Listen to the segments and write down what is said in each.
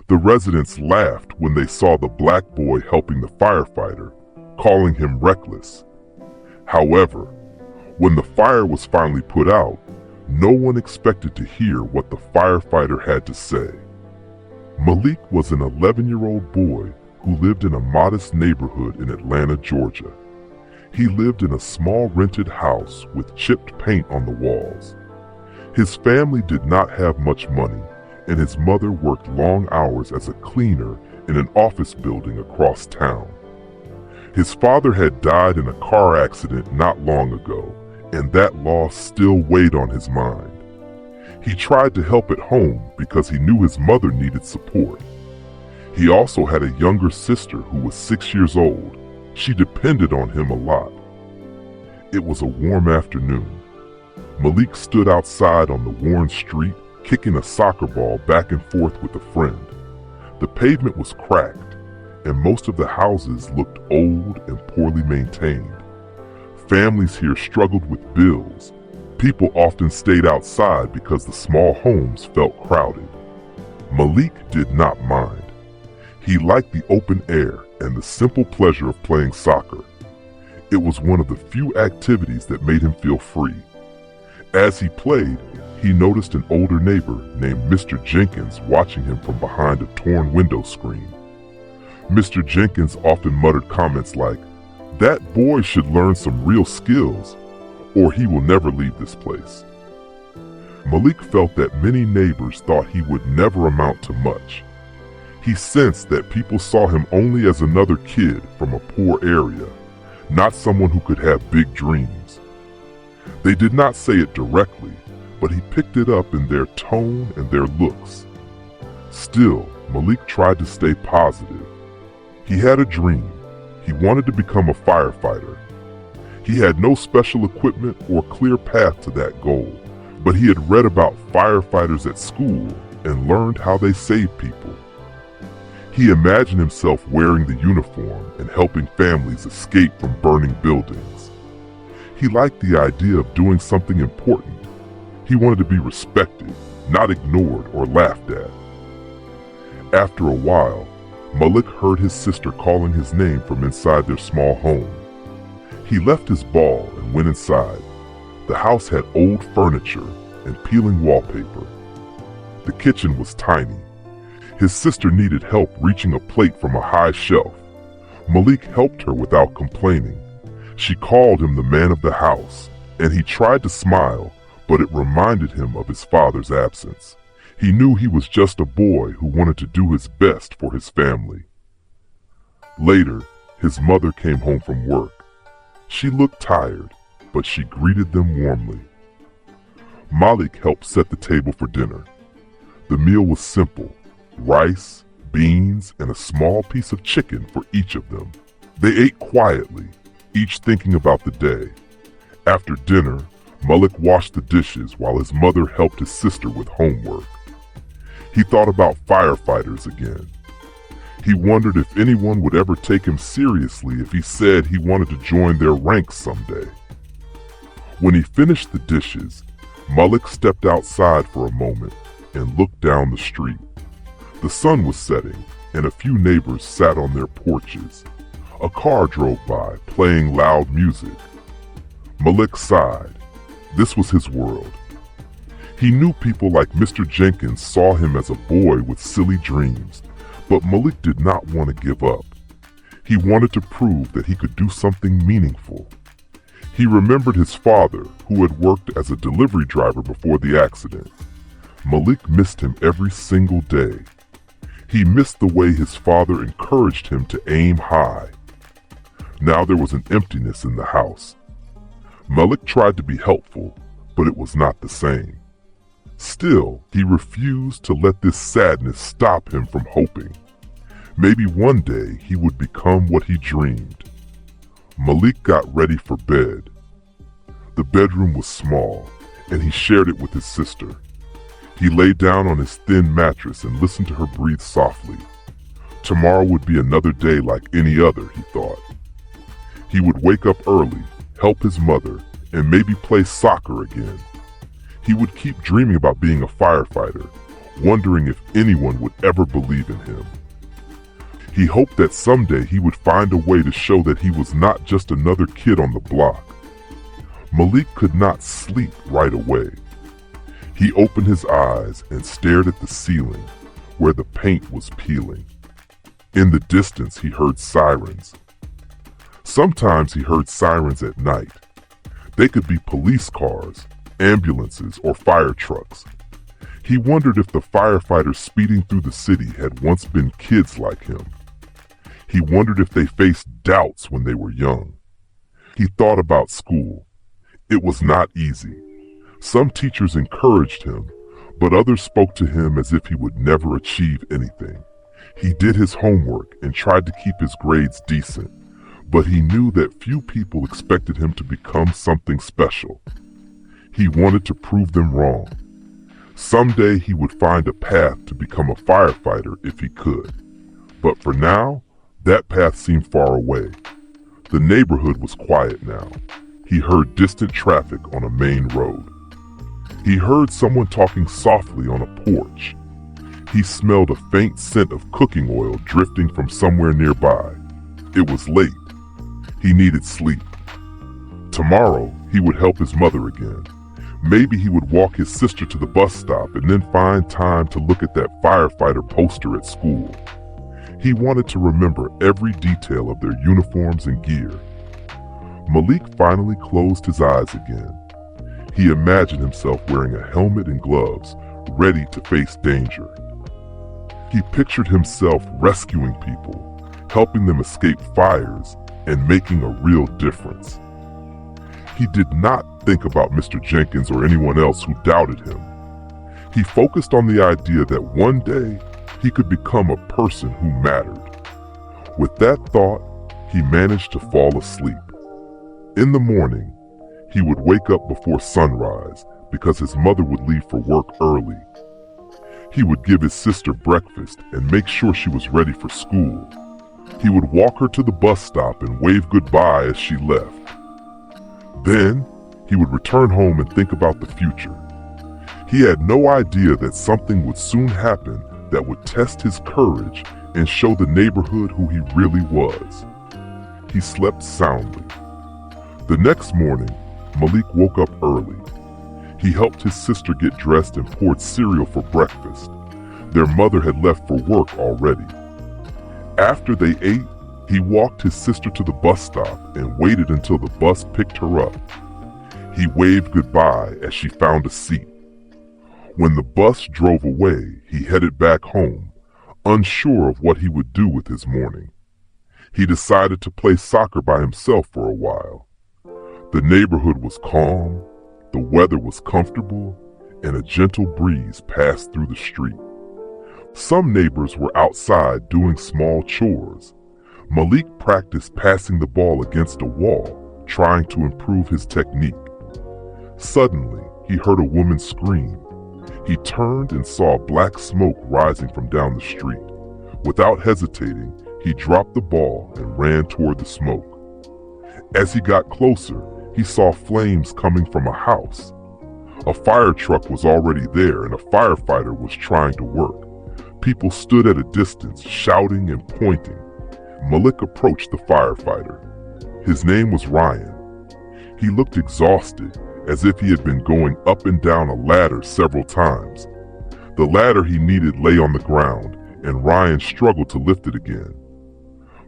The residents laughed when they saw the black boy helping the firefighter, calling him reckless. However, when the fire was finally put out, no one expected to hear what the firefighter had to say. Malik was an 11-year-old boy who lived in a modest neighborhood in Atlanta, Georgia. He lived in a small rented house with chipped paint on the walls. His family did not have much money, and his mother worked long hours as a cleaner in an office building across town. His father had died in a car accident not long ago, and that loss still weighed on his mind. He tried to help at home because he knew his mother needed support. He also had a younger sister who was 6 years old. She depended on him a lot. It was a warm afternoon. Malik stood outside on the worn street, kicking a soccer ball back and forth with a friend. The pavement was cracked, and most of the houses looked old and poorly maintained. Families here struggled with bills. People often stayed outside because the small homes felt crowded. Malik did not mind. He liked the open air and the simple pleasure of playing soccer. It was one of the few activities that made him feel free. As he played, he noticed an older neighbor named Mr. Jenkins watching him from behind a torn window screen. Mr. Jenkins often muttered comments like, "That boy should learn some real skills, or he will never leave this place." Malik felt that many neighbors thought he would never amount to much. He sensed that people saw him only as another kid from a poor area, not someone who could have big dreams. They did not say it directly, but he picked it up in their tone and their looks. Still, Malik tried to stay positive. He had a dream. He wanted to become a firefighter. He had no special equipment or clear path to that goal, but he had read about firefighters at school and learned how they save people. He imagined himself wearing the uniform and helping families escape from burning buildings. He liked the idea of doing something important. He wanted to be respected, not ignored or laughed at. After a while, Malik heard his sister calling his name from inside their small home. He left his ball and went inside. The house had old furniture and peeling wallpaper. The kitchen was tiny. His sister needed help reaching a plate from a high shelf. Malik helped her without complaining. She called him the man of the house, and he tried to smile, but it reminded him of his father's absence. He knew he was just a boy who wanted to do his best for his family. Later, his mother came home from work. She looked tired, but she greeted them warmly. Malik helped set the table for dinner. The meal was simple: rice, beans, and a small piece of chicken for each of them. They ate quietly, each thinking about the day. After dinner, Malik washed the dishes while his mother helped his sister with homework. He thought about firefighters again. He wondered if anyone would ever take him seriously if he said he wanted to join their ranks someday. When he finished the dishes, Malik stepped outside for a moment and looked down the street. The sun was setting, and a few neighbors sat on their porches. A car drove by, playing loud music. Malik sighed. This was his world. He knew people like Mr. Jenkins saw him as a boy with silly dreams, but Malik did not want to give up. He wanted to prove that he could do something meaningful. He remembered his father, who had worked as a delivery driver before the accident. Malik missed him every single day. He missed the way his father encouraged him to aim high. Now there was an emptiness in the house. Malik tried to be helpful, but it was not the same. Still, he refused to let this sadness stop him from hoping. Maybe one day he would become what he dreamed. Malik got ready for bed. The bedroom was small, and he shared it with his sister. He lay down on his thin mattress and listened to her breathe softly. Tomorrow would be another day like any other, he thought. He would wake up early, help his mother, and maybe play soccer again. He would keep dreaming about being a firefighter, wondering if anyone would ever believe in him. He hoped that someday he would find a way to show that he was not just another kid on the block. Malik could not sleep right away. He opened his eyes and stared at the ceiling where the paint was peeling. In the distance, he heard sirens. Sometimes he heard sirens at night. They could be police cars, ambulances, or fire trucks. He wondered if the firefighters speeding through the city had once been kids like him. He wondered if they faced doubts when they were young. He thought about school. It was not easy. Some teachers encouraged him, but others spoke to him as if he would never achieve anything. He did his homework and tried to keep his grades decent, but he knew that few people expected him to become something special. He wanted to prove them wrong. Someday he would find a path to become a firefighter if he could. But for now, that path seemed far away. The neighborhood was quiet now. He heard distant traffic on a main road. He heard someone talking softly on a porch. He smelled a faint scent of cooking oil drifting from somewhere nearby. It was late. He needed sleep. Tomorrow, he would help his mother again. Maybe he would walk his sister to the bus stop and then find time to look at that firefighter poster at school. He wanted to remember every detail of their uniforms and gear. Malik finally closed his eyes again. He imagined himself wearing a helmet and gloves, ready to face danger. He pictured himself rescuing people, helping them escape fires, and making a real difference. He did not think about Mr. Jenkins or anyone else who doubted him. He focused on the idea that one day he could become a person who mattered. With that thought, he managed to fall asleep. In the morning, he would wake up before sunrise because his mother would leave for work early. He would give his sister breakfast and make sure she was ready for school. He would walk her to the bus stop and wave goodbye as she left. Then, he would return home and think about the future. He had no idea that something would soon happen that would test his courage and show the neighborhood who he really was. He slept soundly. The next morning, Malik woke up early. He helped his sister get dressed and poured cereal for breakfast. Their mother had left for work already. After they ate, he walked his sister to the bus stop and waited until the bus picked her up. He waved goodbye as she found a seat. When the bus drove away, he headed back home, unsure of what he would do with his morning. He decided to play soccer by himself for a while. The neighborhood was calm, the weather was comfortable, and a gentle breeze passed through the street. Some neighbors were outside doing small chores. Malik practiced passing the ball against a wall, trying to improve his technique. Suddenly, he heard a woman scream. He turned and saw black smoke rising from down the street. Without hesitating, he dropped the ball and ran toward the smoke. As he got closer, he saw flames coming from a house. A fire truck was already there and a firefighter was trying to work. People stood at a distance, shouting and pointing. Malik approached the firefighter. His name was Ryan. He looked exhausted, as if he had been going up and down a ladder several times. The ladder he needed lay on the ground, and Ryan struggled to lift it again.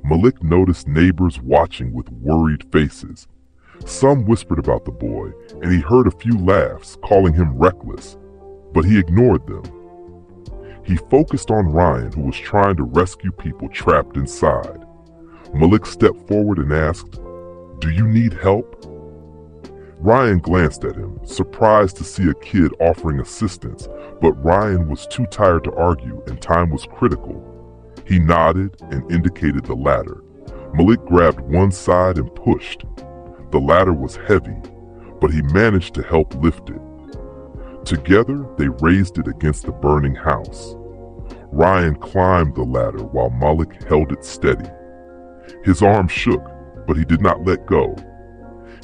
Malik noticed neighbors watching with worried faces. Some whispered about the boy, and he heard a few laughs, calling him reckless, but he ignored them. He focused on Ryan, who was trying to rescue people trapped inside. Malik stepped forward and asked, "Do you need help?" Ryan glanced at him, surprised to see a kid offering assistance, but Ryan was too tired to argue and time was critical. He nodded and indicated the ladder. Malik grabbed one side and pushed. The ladder was heavy, but he managed to help lift it. Together, they raised it against the burning house. Ryan climbed the ladder while Malik held it steady. His arm shook, but he did not let go.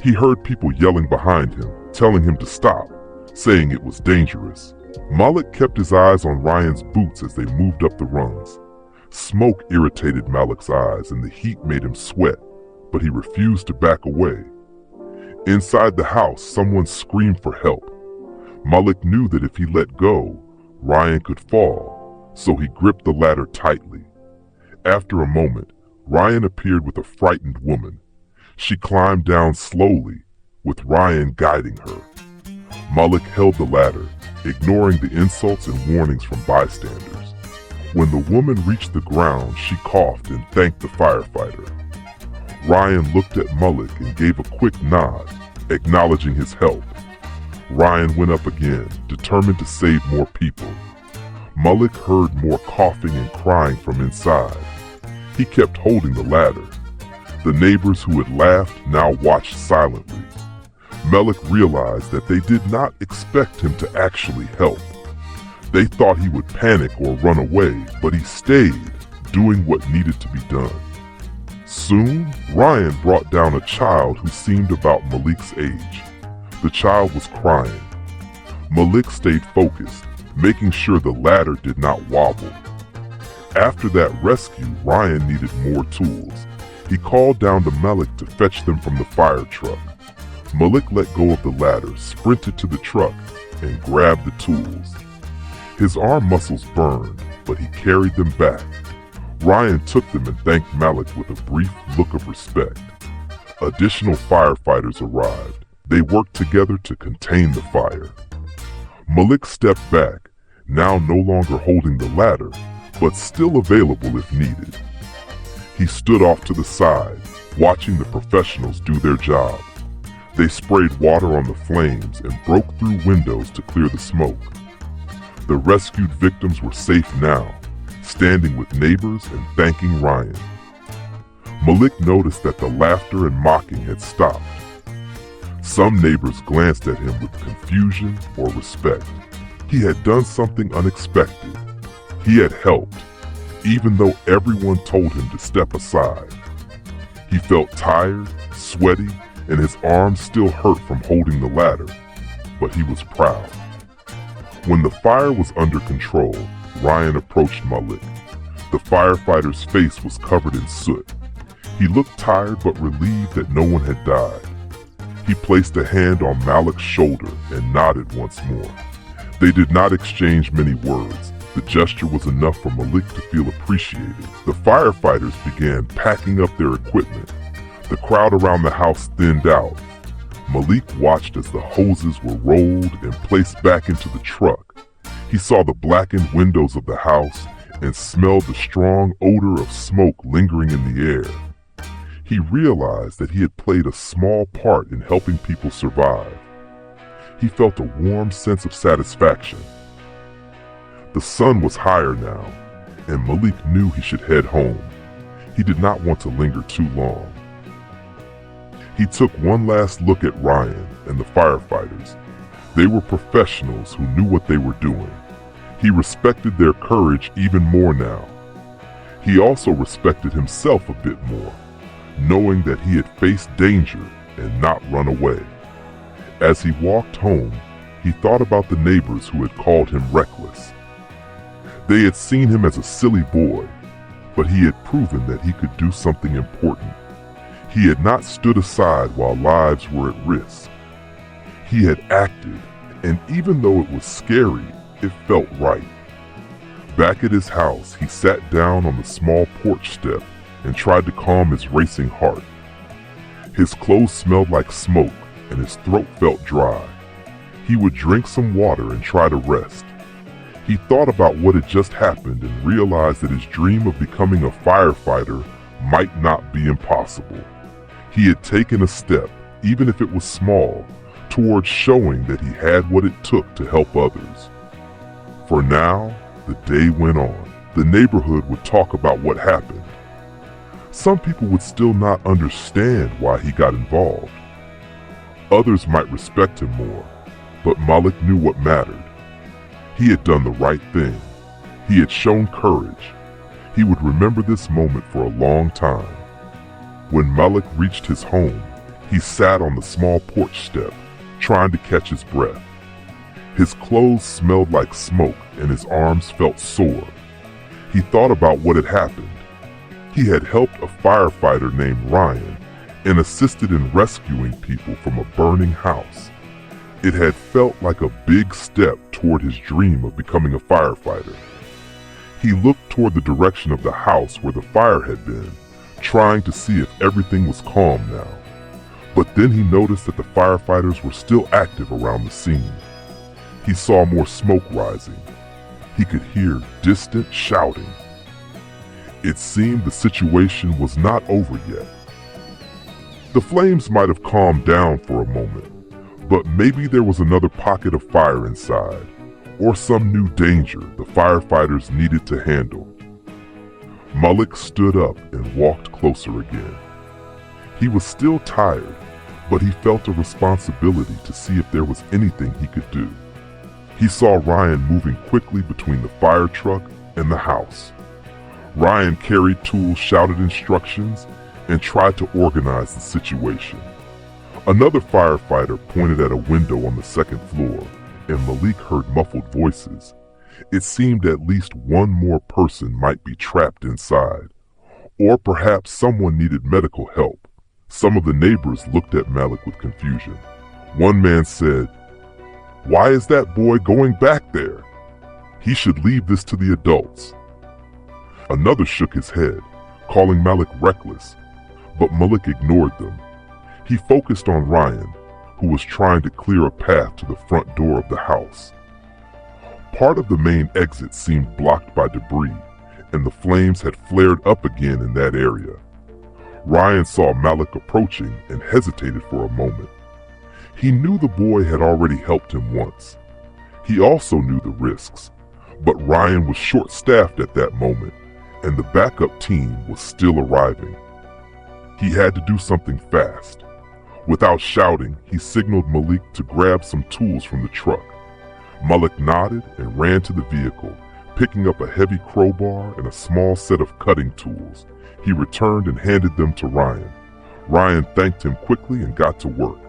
He heard people yelling behind him, telling him to stop, saying it was dangerous. Malik kept his eyes on Ryan's boots as they moved up the rungs. Smoke irritated Malik's eyes and the heat made him sweat, but he refused to back away. Inside the house, someone screamed for help. Malik knew that if he let go, Ryan could fall, so he gripped the ladder tightly. After a moment, Ryan appeared with a frightened woman. She climbed down slowly, with Ryan guiding her. Malik held the ladder, ignoring the insults and warnings from bystanders. When the woman reached the ground, she coughed and thanked the firefighter. Ryan looked at Malik and gave a quick nod, acknowledging his help. Ryan went up again, determined to save more people. Malik heard more coughing and crying from inside. He kept holding the ladder. The neighbors who had laughed now watched silently. Malik realized that they did not expect him to actually help. They thought he would panic or run away, but he stayed, doing what needed to be done. Soon, Ryan brought down a child who seemed about Malik's age. The child was crying. Malik stayed focused, making sure the ladder did not wobble. After that rescue, Ryan needed more tools. He called down to Malik to fetch them from the fire truck. Malik let go of the ladder, sprinted to the truck, and grabbed the tools. His arm muscles burned, but he carried them back. Ryan took them and thanked Malik with a brief look of respect. Additional firefighters arrived. They worked together to contain the fire. Malik stepped back, now no longer holding the ladder, but still available if needed. He stood off to the side, watching the professionals do their job. They sprayed water on the flames and broke through windows to clear the smoke. The rescued victims were safe now, standing with neighbors and thanking Ryan. Malik noticed that the laughter and mocking had stopped. Some neighbors glanced at him with confusion or respect. He had done something unexpected. He had helped, even though everyone told him to step aside. He felt tired, sweaty, and his arms still hurt from holding the ladder, but he was proud. When the fire was under control, Ryan approached Malik. The firefighter's face was covered in soot. He looked tired but relieved that no one had died. He placed a hand on Malik's shoulder and nodded once more. They did not exchange many words. The gesture was enough for Malik to feel appreciated. The firefighters began packing up their equipment. The crowd around the house thinned out. Malik watched as the hoses were rolled and placed back into the truck. He saw the blackened windows of the house and smelled the strong odor of smoke lingering in the air. He realized that he had played a small part in helping people survive. He felt a warm sense of satisfaction. The sun was higher now, and Malik knew he should head home. He did not want to linger too long. He took one last look at Ryan and the firefighters. They were professionals who knew what they were doing. He respected their courage even more now. He also respected himself a bit more, knowing that he had faced danger and not run away. As he walked home, he thought about the neighbors who had called him reckless. They had seen him as a silly boy, but he had proven that he could do something important. He had not stood aside while lives were at risk. He had acted, and even though it was scary, it felt right. Back at his house, he sat down on the small porch step and tried to calm his racing heart. His clothes smelled like smoke, and his throat felt dry. He would drink some water and try to rest. He thought about what had just happened and realized that his dream of becoming a firefighter might not be impossible. He had taken a step, even if it was small, towards showing that he had what it took to help others. For now, the day went on. The neighborhood would talk about what happened. Some people would still not understand why he got involved. Others might respect him more, but Malik knew what mattered. He had done the right thing. He had shown courage. He would remember this moment for a long time. When Malik reached his home, he sat on the small porch step, trying to catch his breath. His clothes smelled like smoke and his arms felt sore. He thought about what had happened. He had helped a firefighter named Ryan and assisted in rescuing people from a burning house. It had felt like a big step toward his dream of becoming a firefighter. He looked toward the direction of the house where the fire had been, trying to see if everything was calm now. But then he noticed that the firefighters were still active around the scene. He saw more smoke rising. He could hear distant shouting. It seemed the situation was not over yet. The flames might have calmed down for a moment, but maybe there was another pocket of fire inside, or some new danger the firefighters needed to handle. Malik stood up and walked closer again. He was still tired, but he felt a responsibility to see if there was anything he could do. He saw Ryan moving quickly between the fire truck and the house. Ryan carried tools, shouted instructions, and tried to organize the situation. Another firefighter pointed at a window on the second floor, and Malik heard muffled voices. It seemed at least one more person might be trapped inside, or perhaps someone needed medical help. Some of the neighbors looked at Malik with confusion. One man said, "Why is that boy going back there? He should leave this to the adults." Another shook his head, calling Malik reckless, but Malik ignored them. He focused on Ryan, who was trying to clear a path to the front door of the house. Part of the main exit seemed blocked by debris, and the flames had flared up again in that area. Ryan saw Malik approaching and hesitated for a moment. He knew the boy had already helped him once. He also knew the risks, but Ryan was short-staffed at that moment, and the backup team was still arriving. He had to do something fast. Without shouting, he signaled Malik to grab some tools from the truck. Malik nodded and ran to the vehicle, picking up a heavy crowbar and a small set of cutting tools. He returned and handed them to Ryan. Ryan thanked him quickly and got to work.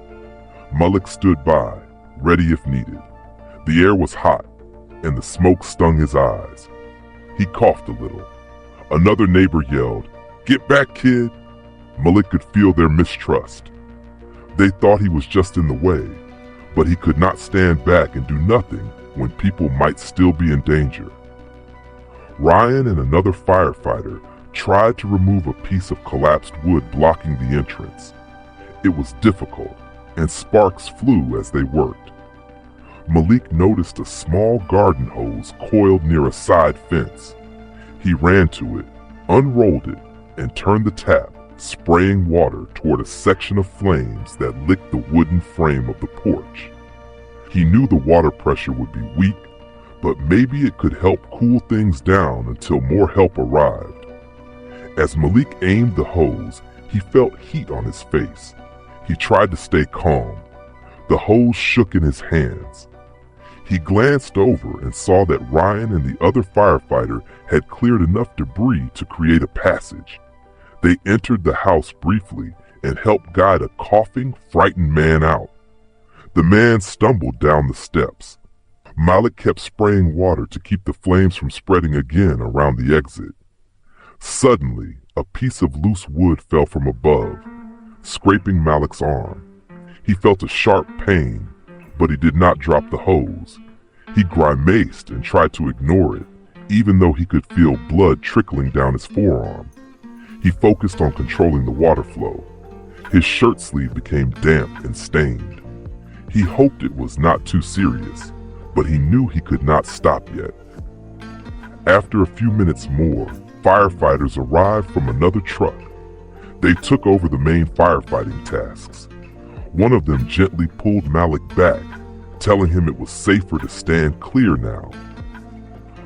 Malik stood by, ready if needed. The air was hot, and the smoke stung his eyes. He coughed a little. Another neighbor yelled, "Get back, kid!" Malik could feel their mistrust. They thought he was just in the way, but he could not stand back and do nothing when people might still be in danger. Ryan and another firefighter tried to remove a piece of collapsed wood blocking the entrance. It was difficult, and sparks flew as they worked. Malik noticed a small garden hose coiled near a side fence. He ran to it, unrolled it, and turned the tap, spraying water toward a section of flames that licked the wooden frame of the porch. He knew the water pressure would be weak, but maybe it could help cool things down until more help arrived. As Malik aimed the hose, he felt heat on his face. He tried to stay calm. The hose shook in his hands. He glanced over and saw that Ryan and the other firefighter had cleared enough debris to create a passage. They entered the house briefly and helped guide a coughing, frightened man out. The man stumbled down the steps. Malik kept spraying water to keep the flames from spreading again around the exit. Suddenly, a piece of loose wood fell from above, scraping Malik's arm. He felt a sharp pain, but he did not drop the hose. He grimaced and tried to ignore it, even though he could feel blood trickling down his forearm. He focused on controlling the water flow. His shirt sleeve became damp and stained. He hoped it was not too serious, but he knew he could not stop yet. After a few minutes more, firefighters arrived from another truck. They took over the main firefighting tasks. One of them gently pulled Malik back, telling him it was safer to stand clear now.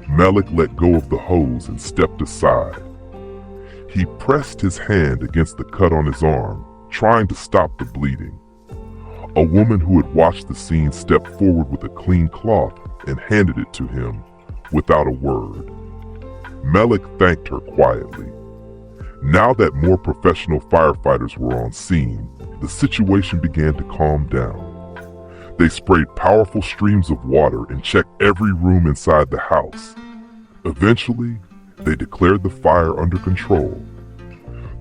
Malik let go of the hose and stepped aside. He pressed his hand against the cut on his arm, trying to stop the bleeding. A woman who had watched the scene stepped forward with a clean cloth and handed it to him without a word. Malik thanked her quietly. Now that more professional firefighters were on scene, the situation began to calm down. They sprayed powerful streams of water and checked every room inside the house. Eventually, they declared the fire under control.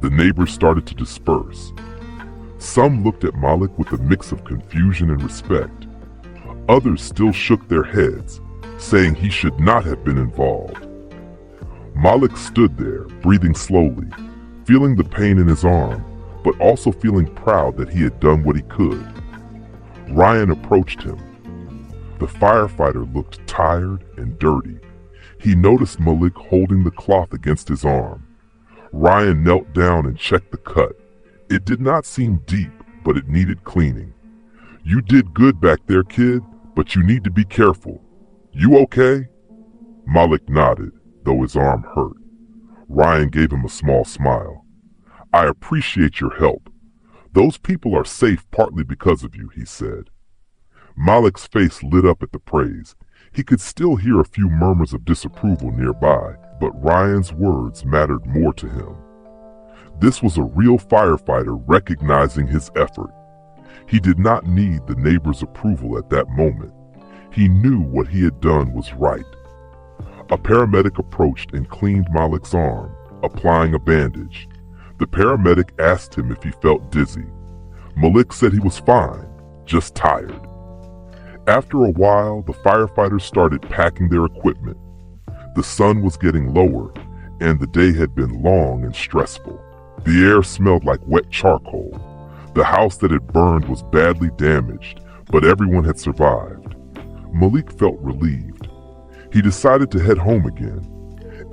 The neighbors started to disperse. Some looked at Malik with a mix of confusion and respect. Others still shook their heads, saying he should not have been involved. Malik stood there, breathing slowly, feeling the pain in his arm, but also feeling proud that he had done what he could. Ryan approached him. The firefighter looked tired and dirty. He noticed Malik holding the cloth against his arm. Ryan knelt down and checked the cut. It did not seem deep, but it needed cleaning. "You did good back there, kid, but you need to be careful. You okay?" Malik nodded, though his arm hurt. Ryan gave him a small smile. "I appreciate your help. Those people are safe partly because of you," he said. Malik's face lit up at the praise. He could still hear a few murmurs of disapproval nearby, but Ryan's words mattered more to him. This was a real firefighter recognizing his effort. He did not need the neighbors' approval at that moment. He knew what he had done was right. A paramedic approached and cleaned Malik's arm, applying a bandage. The paramedic asked him if he felt dizzy. Malik said he was fine, just tired. After a while, the firefighters started packing their equipment. The sun was getting lower, and the day had been long and stressful. The air smelled like wet charcoal. The house that had burned was badly damaged, but everyone had survived. Malik felt relieved. He decided to head home again.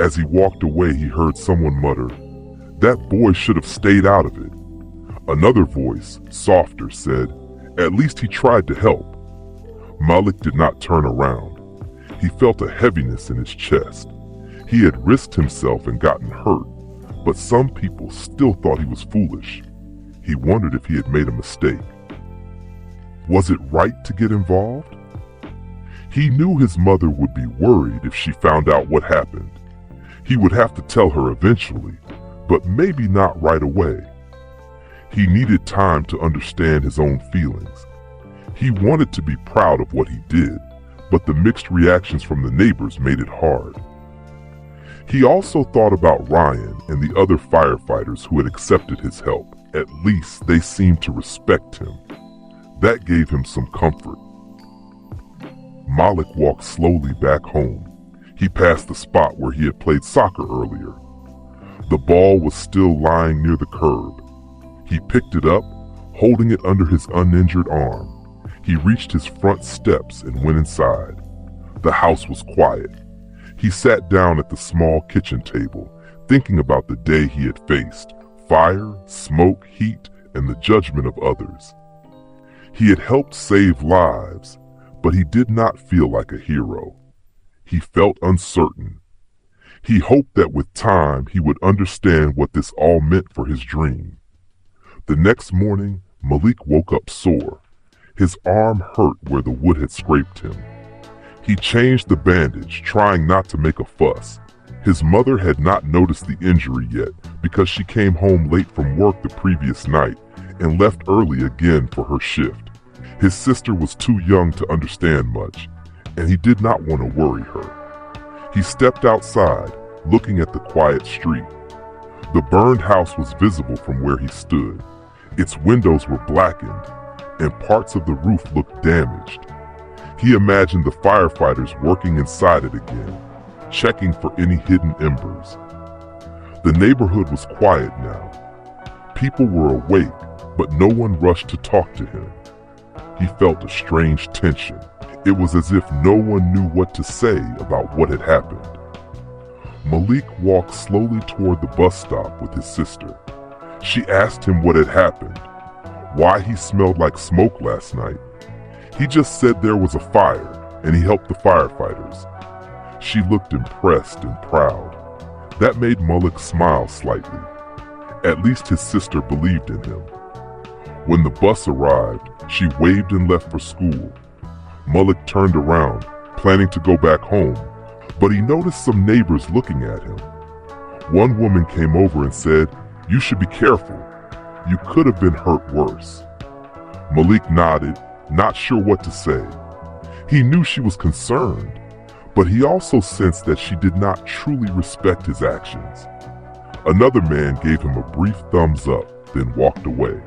As he walked away, he heard someone mutter, "That boy should have stayed out of it." Another voice, softer, said, "At least he tried to help." Malik did not turn around. He felt a heaviness in his chest. He had risked himself and gotten hurt, but some people still thought he was foolish. He wondered if he had made a mistake. Was it right to get involved? He knew his mother would be worried if she found out what happened. He would have to tell her eventually, but maybe not right away. He needed time to understand his own feelings. He wanted to be proud of what he did, but the mixed reactions from the neighbors made it hard. He also thought about Ryan and the other firefighters who had accepted his help. At least they seemed to respect him. That gave him some comfort. Malik walked slowly back home. He passed the spot where he had played soccer earlier. The ball was still lying near the curb. He picked it up, holding it under his uninjured arm. He reached his front steps and went inside. The house was quiet. He sat down at the small kitchen table, thinking about the day he had faced: fire, smoke, heat, and the judgment of others. He had helped save lives, but he did not feel like a hero. He felt uncertain. He hoped that with time he would understand what this all meant for his dream. The next morning, Malik woke up sore. His arm hurt where the wood had scraped him. He changed the bandage, trying not to make a fuss. His mother had not noticed the injury yet because she came home late from work the previous night and left early again for her shift. His sister was too young to understand much, and he did not want to worry her. He stepped outside, looking at the quiet street. The burned house was visible from where he stood. Its windows were blackened, and parts of the roof looked damaged. He imagined the firefighters working inside it again, checking for any hidden embers. The neighborhood was quiet now. People were awake, but no one rushed to talk to him. He felt a strange tension. It was as if no one knew what to say about what had happened. Malik walked slowly toward the bus stop with his sister. She asked him what had happened, why he smelled like smoke last night. He just said there was a fire, and he helped the firefighters. She looked impressed and proud. That made Malik smile slightly. At least his sister believed in him. When the bus arrived, she waved and left for school. Malik turned around, planning to go back home, but he noticed some neighbors looking at him. One woman came over and said, "You should be careful. You could have been hurt worse." Malik nodded, not sure what to say. He knew she was concerned, but he also sensed that she did not truly respect his actions. Another man gave him a brief thumbs up, then walked away.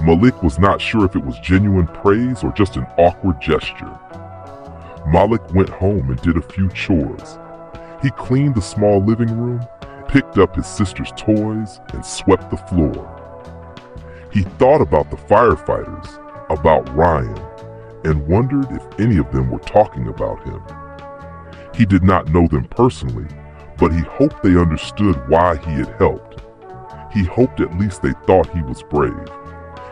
Malik was not sure if it was genuine praise or just an awkward gesture. Malik went home and did a few chores. He cleaned the small living room, picked up his sister's toys, and swept the floor. He thought about the firefighters, about Ryan, and wondered if any of them were talking about him. He did not know them personally, but he hoped they understood why he had helped. He hoped at least they thought he was brave.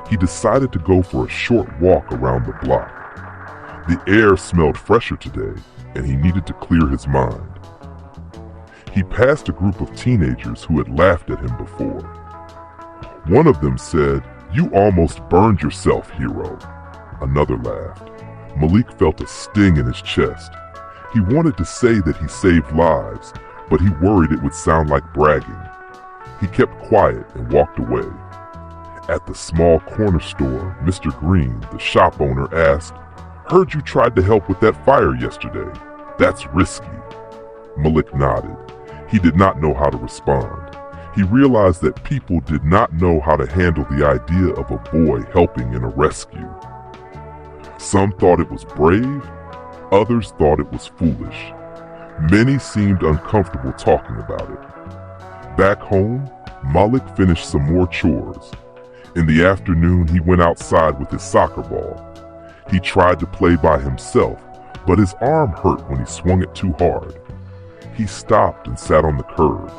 He decided to go for a short walk around the block. The air smelled fresher today, and he needed to clear his mind. He passed a group of teenagers who had laughed at him before. One of them said, "You almost burned yourself, hero." Another laughed. Malik felt a sting in his chest. He wanted to say that he saved lives, but he worried it would sound like bragging. He kept quiet and walked away. At the small corner store, Mr. Green, the shop owner, asked, "Heard you tried to help with that fire yesterday. That's risky." Malik nodded. He did not know how to respond. He realized that people did not know how to handle the idea of a boy helping in a rescue. Some thought it was brave, others thought it was foolish. Many seemed uncomfortable talking about it. Back home, Malik finished some more chores. In the afternoon, he went outside with his soccer ball. He tried to play by himself, but his arm hurt when he swung it too hard. He stopped and sat on the curb.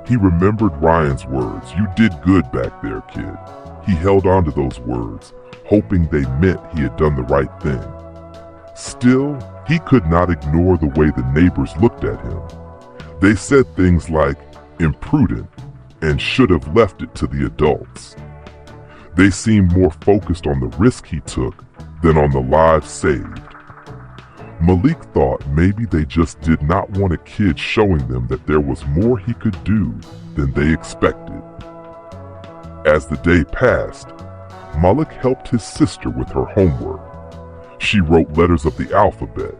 He remembered Ryan's words, "You did good back there, kid." He held on to those words, hoping they meant he had done the right thing. Still, he could not ignore the way the neighbors looked at him. They said things like, "imprudent," and "should have left it to the adults." They seemed more focused on the risk he took than on the lives saved. Malik thought maybe they just did not want a kid showing them that there was more he could do than they expected. As the day passed, Malik helped his sister with her homework. She wrote letters of the alphabet,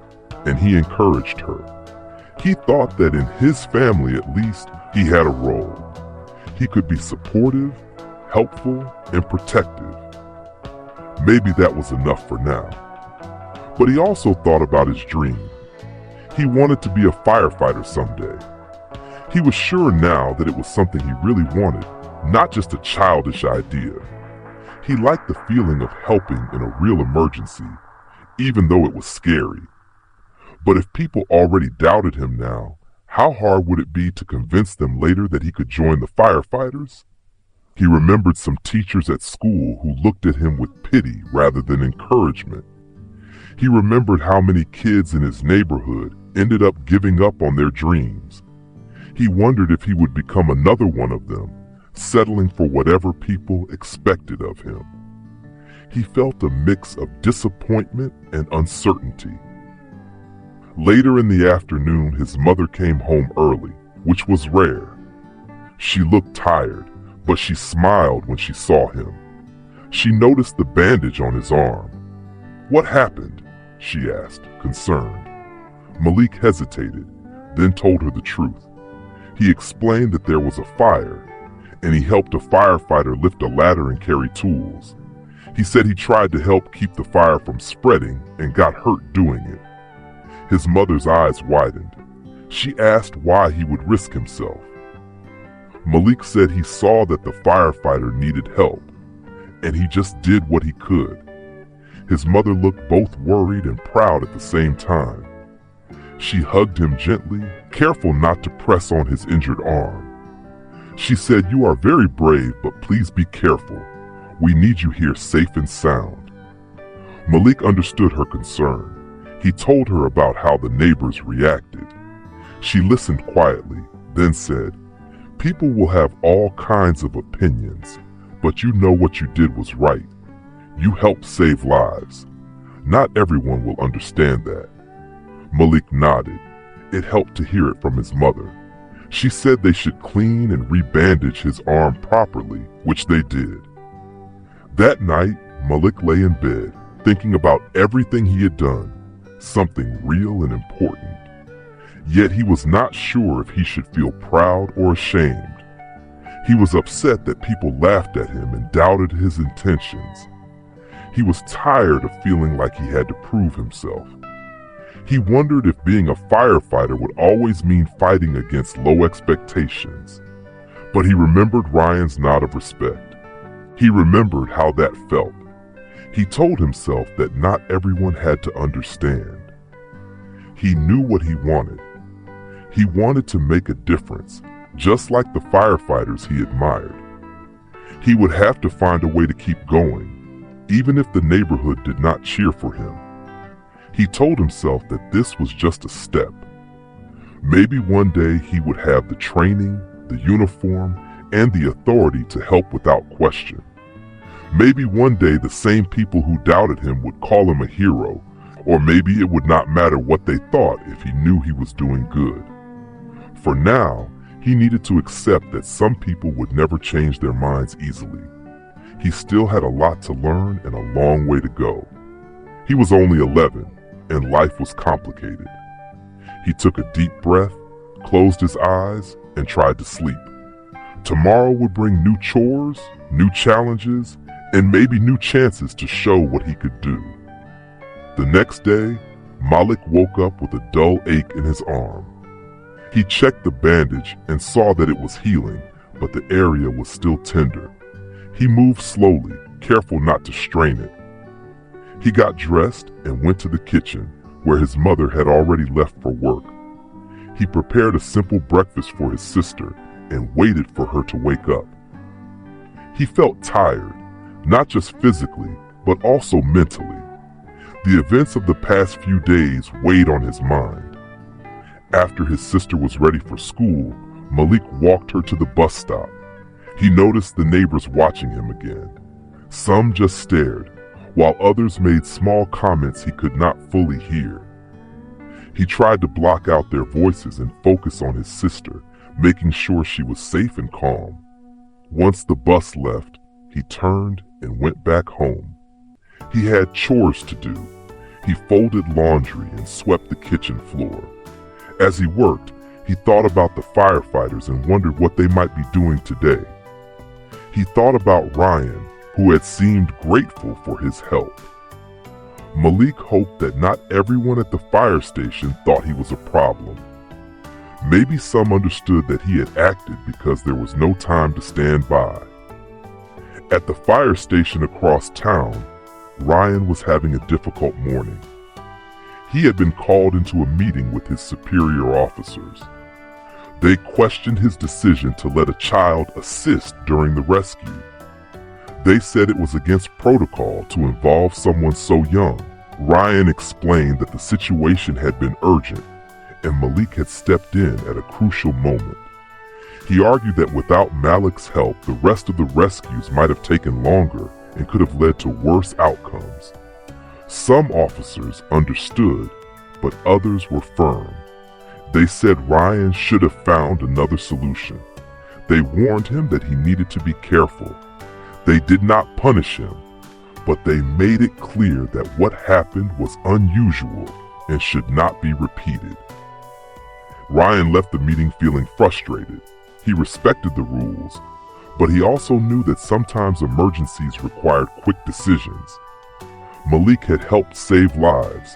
and he encouraged her. He thought that in his family at least, he had a role. He could be supportive, helpful, and protective. Maybe that was enough for now. But he also thought about his dream. He wanted to be a firefighter someday. He was sure now that it was something he really wanted, not just a childish idea. He liked the feeling of helping in a real emergency, even though it was scary. But if people already doubted him now, how hard would it be to convince them later that he could join the firefighters? He remembered some teachers at school who looked at him with pity rather than encouragement. He remembered how many kids in his neighborhood ended up giving up on their dreams. He wondered if he would become another one of them, settling for whatever people expected of him. He felt a mix of disappointment and uncertainty. Later in the afternoon, his mother came home early, which was rare. She looked tired, but she smiled when she saw him. She noticed the bandage on his arm. "What happened?" she asked, concerned. Malik hesitated, then told her the truth. He explained that there was a fire, and he helped a firefighter lift a ladder and carry tools. He said he tried to help keep the fire from spreading and got hurt doing it. His mother's eyes widened. She asked why he would risk himself. Malik said he saw that the firefighter needed help, and he just did what he could. His mother looked both worried and proud at the same time. She hugged him gently, careful not to press on his injured arm. She said, "You are very brave, but please be careful. We need you here safe and sound." Malik understood her concern. He told her about how the neighbors reacted. She listened quietly, then said, "People will have all kinds of opinions, but you know what you did was right. You helped save lives. Not everyone will understand that." Malik nodded. It helped to hear it from his mother. She said they should clean and rebandage his arm properly, which they did. That night, Malik lay in bed, thinking about everything he had done, something real and important. Yet he was not sure if he should feel proud or ashamed. He was upset that people laughed at him and doubted his intentions. He was tired of feeling like he had to prove himself. He wondered if being a firefighter would always mean fighting against low expectations. But he remembered Ryan's nod of respect. He remembered how that felt. He told himself that not everyone had to understand. He knew what he wanted. He wanted to make a difference, just like the firefighters he admired. He would have to find a way to keep going, even if the neighborhood did not cheer for him. He told himself that this was just a step. Maybe one day he would have the training, the uniform, and the authority to help without question. Maybe one day the same people who doubted him would call him a hero, or maybe it would not matter what they thought if he knew he was doing good. For now, he needed to accept that some people would never change their minds easily. He still had a lot to learn and a long way to go. He was only 11, and life was complicated. He took a deep breath, closed his eyes, and tried to sleep. Tomorrow would bring new chores, new challenges, and maybe new chances to show what he could do. The next day, Malik woke up with a dull ache in his arm. He checked the bandage and saw that it was healing, but the area was still tender. He moved slowly, careful not to strain it. He got dressed and went to the kitchen, where his mother had already left for work. He prepared a simple breakfast for his sister and waited for her to wake up. He felt tired, not just physically, but also mentally. The events of the past few days weighed on his mind. After his sister was ready for school, Malik walked her to the bus stop. He noticed the neighbors watching him again. Some just stared, while others made small comments he could not fully hear. He tried to block out their voices and focus on his sister, making sure she was safe and calm. Once the bus left, he turned and went back home. He had chores to do. He folded laundry and swept the kitchen floor. As he worked, he thought about the firefighters and wondered what they might be doing today. He thought about Ryan, who had seemed grateful for his help. Malik hoped that not everyone at the fire station thought he was a problem. Maybe some understood that he had acted because there was no time to stand by. At the fire station across town, Ryan was having a difficult morning. He had been called into a meeting with his superior officers. They questioned his decision to let a child assist during the rescue. They said it was against protocol to involve someone so young. Ryan explained that the situation had been urgent, and Malik had stepped in at a crucial moment. He argued that without Malik's help, the rest of the rescues might have taken longer and could have led to worse outcomes. Some officers understood, but others were firm. They said Ryan should have found another solution. They warned him that he needed to be careful. They did not punish him, but they made it clear that what happened was unusual and should not be repeated. Ryan left the meeting feeling frustrated. He respected the rules, but he also knew that sometimes emergencies required quick decisions. Malik had helped save lives,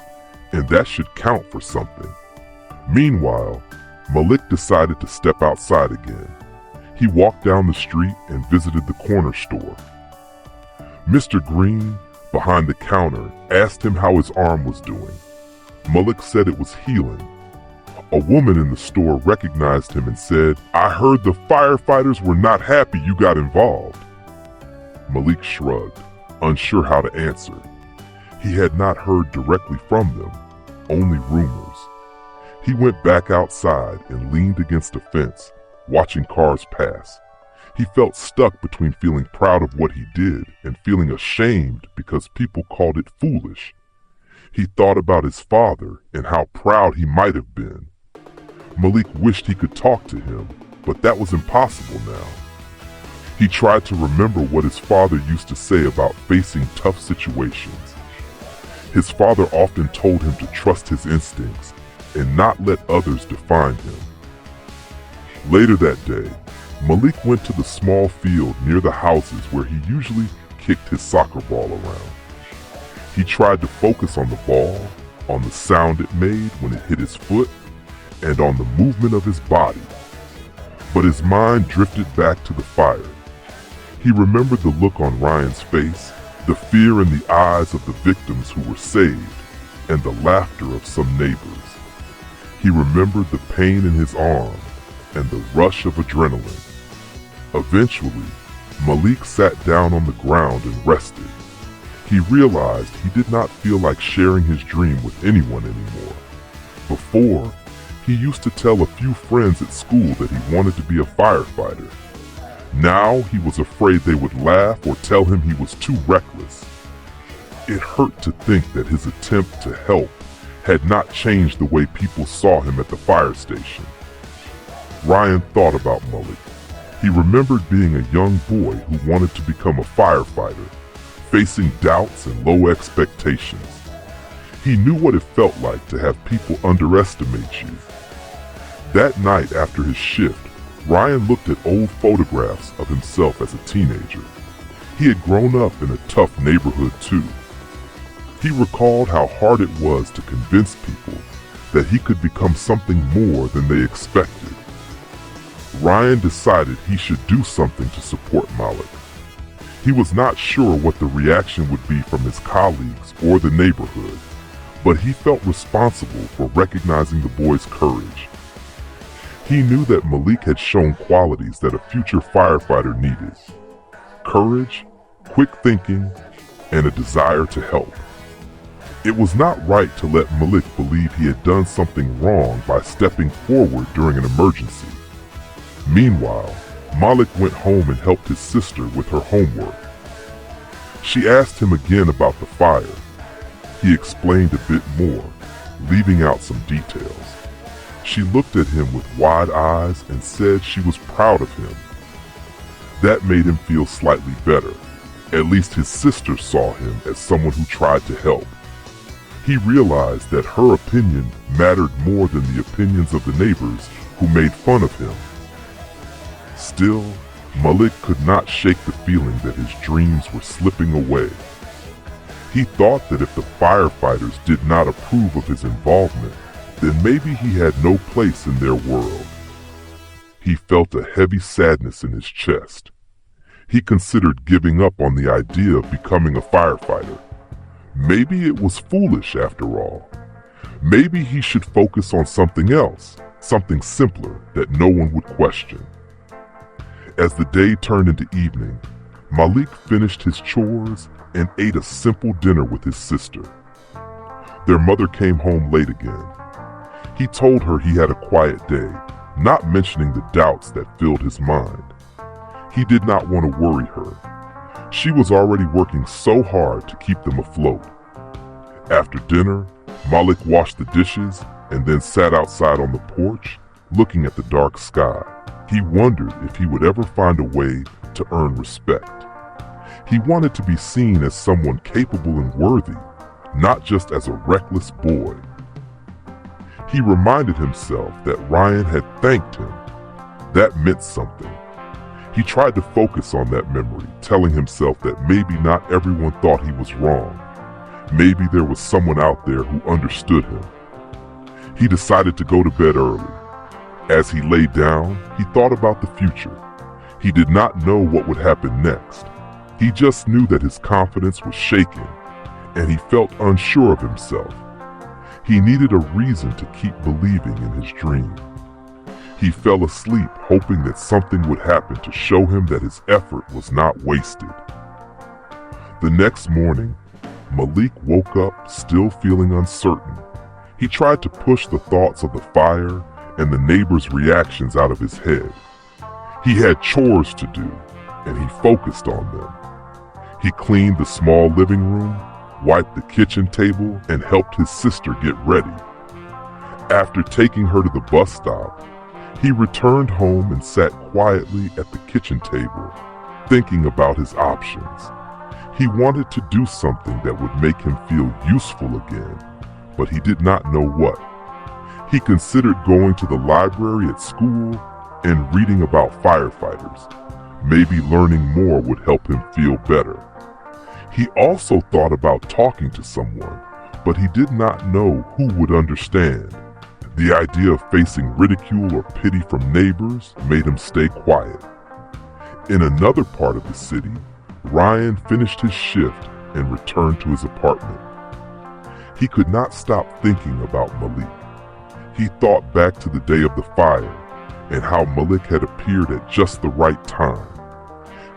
and that should count for something. Meanwhile, Malik decided to step outside again. He walked down the street and visited the corner store. Mr. Green, behind the counter, asked him how his arm was doing. Malik said it was healing. A woman in the store recognized him and said, "I heard the firefighters were not happy you got involved." Malik shrugged, unsure how to answer. He had not heard directly from them, only rumors. He went back outside and leaned against a fence, watching cars pass. He felt stuck between feeling proud of what he did and feeling ashamed because people called it foolish. He thought about his father and how proud he might have been. Malik wished he could talk to him, but that was impossible now. He tried to remember what his father used to say about facing tough situations. His father often told him to trust his instincts and not let others define him. Later that day, Malik went to the small field near the houses where he usually kicked his soccer ball around. He tried to focus on the ball, on the sound it made when it hit his foot, and on the movement of his body. But his mind drifted back to the fire. He remembered the look on Ryan's face, the fear in the eyes of the victims who were saved, and the laughter of some neighbors. He remembered the pain in his arm and the rush of adrenaline. Eventually, Malik sat down on the ground and rested. He realized he did not feel like sharing his dream with anyone anymore. Before, he used to tell a few friends at school that he wanted to be a firefighter. Now he was afraid they would laugh or tell him he was too reckless. It hurt to think that his attempt to help had not changed the way people saw him at the fire station. Ryan thought about Malik. He remembered being a young boy who wanted to become a firefighter, facing doubts and low expectations. He knew what it felt like to have people underestimate you. That night after his shift, Ryan looked at old photographs of himself as a teenager. He had grown up in a tough neighborhood too. He recalled how hard it was to convince people that he could become something more than they expected. Ryan decided he should do something to support Malik. He was not sure what the reaction would be from his colleagues or the neighborhood, but he felt responsible for recognizing the boy's courage. He knew that Malik had shown qualities that a future firefighter needed: courage, quick thinking, and a desire to help. It was not right to let Malik believe he had done something wrong by stepping forward during an emergency. Meanwhile, Malik went home and helped his sister with her homework. She asked him again about the fire. He explained a bit more, leaving out some details. She looked at him with wide eyes and said she was proud of him. That made him feel slightly better. At least his sister saw him as someone who tried to help. He realized that her opinion mattered more than the opinions of the neighbors who made fun of him. Still, Malik could not shake the feeling that his dreams were slipping away. He thought that if the firefighters did not approve of his involvement, then maybe he had no place in their world. He felt a heavy sadness in his chest. He considered giving up on the idea of becoming a firefighter. Maybe it was foolish after all. Maybe he should focus on something else, something simpler that no one would question. As the day turned into evening, Malik finished his chores and ate a simple dinner with his sister. Their mother came home late again. He told her he had a quiet day, not mentioning the doubts that filled his mind. He did not want to worry her. She was already working so hard to keep them afloat. After dinner, Malik washed the dishes and then sat outside on the porch, looking at the dark sky. He wondered if he would ever find a way to earn respect. He wanted to be seen as someone capable and worthy, not just as a reckless boy. He reminded himself that Ryan had thanked him. That meant something. He tried to focus on that memory, telling himself that maybe not everyone thought he was wrong. Maybe there was someone out there who understood him. He decided to go to bed early. As he lay down, he thought about the future. He did not know what would happen next. He just knew that his confidence was shaken, and he felt unsure of himself. He needed a reason to keep believing in his dream. He fell asleep hoping that something would happen to show him that his effort was not wasted. The next morning, Malik woke up still feeling uncertain. He tried to push the thoughts of the fire and the neighbors' reactions out of his head. He had chores to do, and he focused on them. He cleaned the small living room, wiped the kitchen table, and helped his sister get ready. After taking her to the bus stop, he returned home and sat quietly at the kitchen table, thinking about his options. He wanted to do something that would make him feel useful again, but he did not know what. He considered going to the library at school and reading about firefighters. Maybe learning more would help him feel better. He also thought about talking to someone, but he did not know who would understand. The idea of facing ridicule or pity from neighbors made him stay quiet. In another part of the city, Ryan finished his shift and returned to his apartment. He could not stop thinking about Malik. He thought back to the day of the fire and how Malik had appeared at just the right time.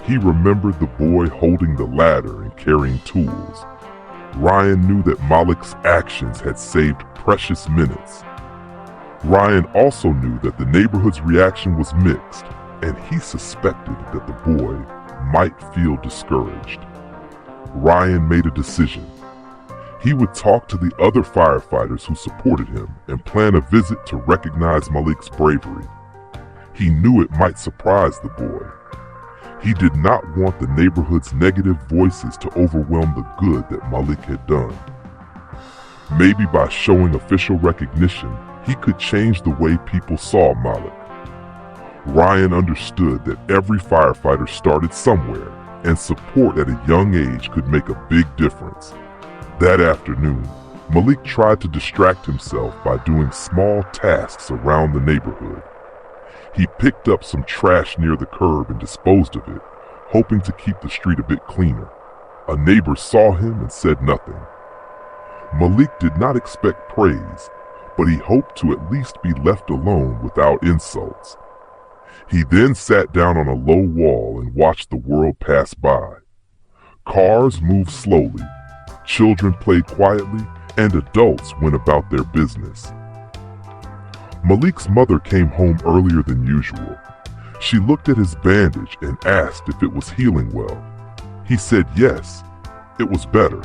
He remembered the boy holding the ladder and carrying tools. Ryan knew that Malik's actions had saved precious minutes. Ryan also knew that the neighborhood's reaction was mixed, and he suspected that the boy might feel discouraged. Ryan made a decision. He would talk to the other firefighters who supported him and plan a visit to recognize Malik's bravery. He knew it might surprise the boy. He did not want the neighborhood's negative voices to overwhelm the good that Malik had done. Maybe by showing official recognition, he could change the way people saw Malik. Ryan understood that every firefighter started somewhere, and support at a young age could make a big difference. That afternoon, Malik tried to distract himself by doing small tasks around the neighborhood. He picked up some trash near the curb and disposed of it, hoping to keep the street a bit cleaner. A neighbor saw him and said nothing. Malik did not expect praise, but he hoped to at least be left alone without insults. He then sat down on a low wall and watched the world pass by. Cars moved slowly, children played quietly, and adults went about their business. Malik's mother came home earlier than usual. She looked at his bandage and asked if it was healing well. He said yes, it was better.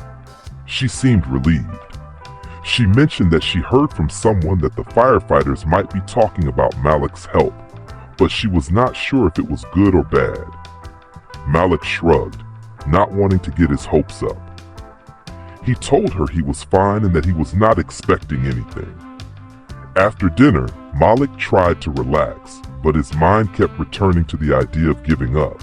She seemed relieved. She mentioned that she heard from someone that the firefighters might be talking about Malik's help, but she was not sure if it was good or bad. Malik shrugged, not wanting to get his hopes up. He told her he was fine and that he was not expecting anything. After dinner, Malik tried to relax, but his mind kept returning to the idea of giving up.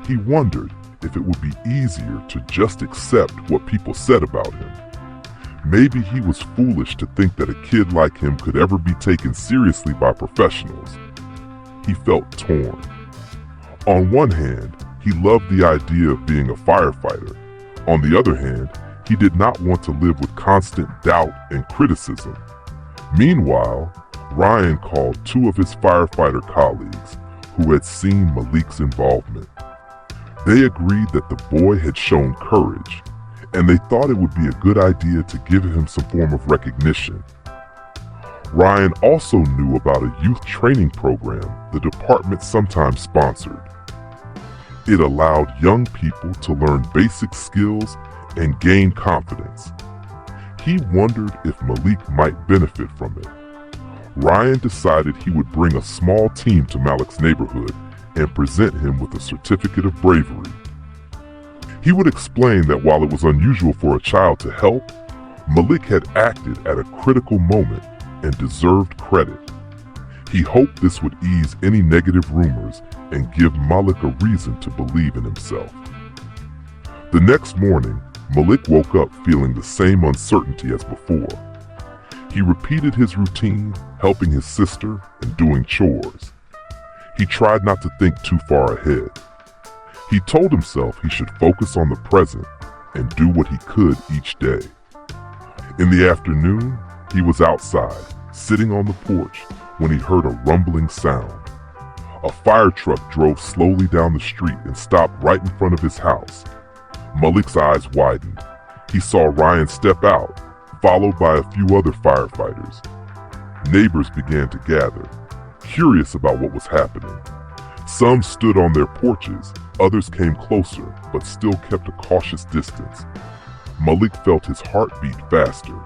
He wondered if it would be easier to just accept what people said about him. Maybe he was foolish to think that a kid like him could ever be taken seriously by professionals. He felt torn. On one hand, he loved the idea of being a firefighter. On the other hand, he did not want to live with constant doubt and criticism. Meanwhile, Ryan called two of his firefighter colleagues who had seen Malik's involvement. They agreed that the boy had shown courage, and they thought it would be a good idea to give him some form of recognition. Ryan also knew about a youth training program the department sometimes sponsored. It allowed young people to learn basic skills and gain confidence. He wondered if Malik might benefit from it. Ryan decided he would bring a small team to Malik's neighborhood and present him with a certificate of bravery. He would explain that while it was unusual for a child to help, Malik had acted at a critical moment and deserved credit. He hoped this would ease any negative rumors and give Malik a reason to believe in himself. The next morning, Malik woke up feeling the same uncertainty as before. He repeated his routine, helping his sister and doing chores. He tried not to think too far ahead. He told himself he should focus on the present and do what he could each day. In the afternoon, he was outside, sitting on the porch, when he heard a rumbling sound. A fire truck drove slowly down the street and stopped right in front of his house. Malik's eyes widened. He saw Ryan step out, followed by a few other firefighters. Neighbors began to gather, curious about what was happening. Some stood on their porches, others came closer, but still kept a cautious distance. Malik felt his heart beat faster.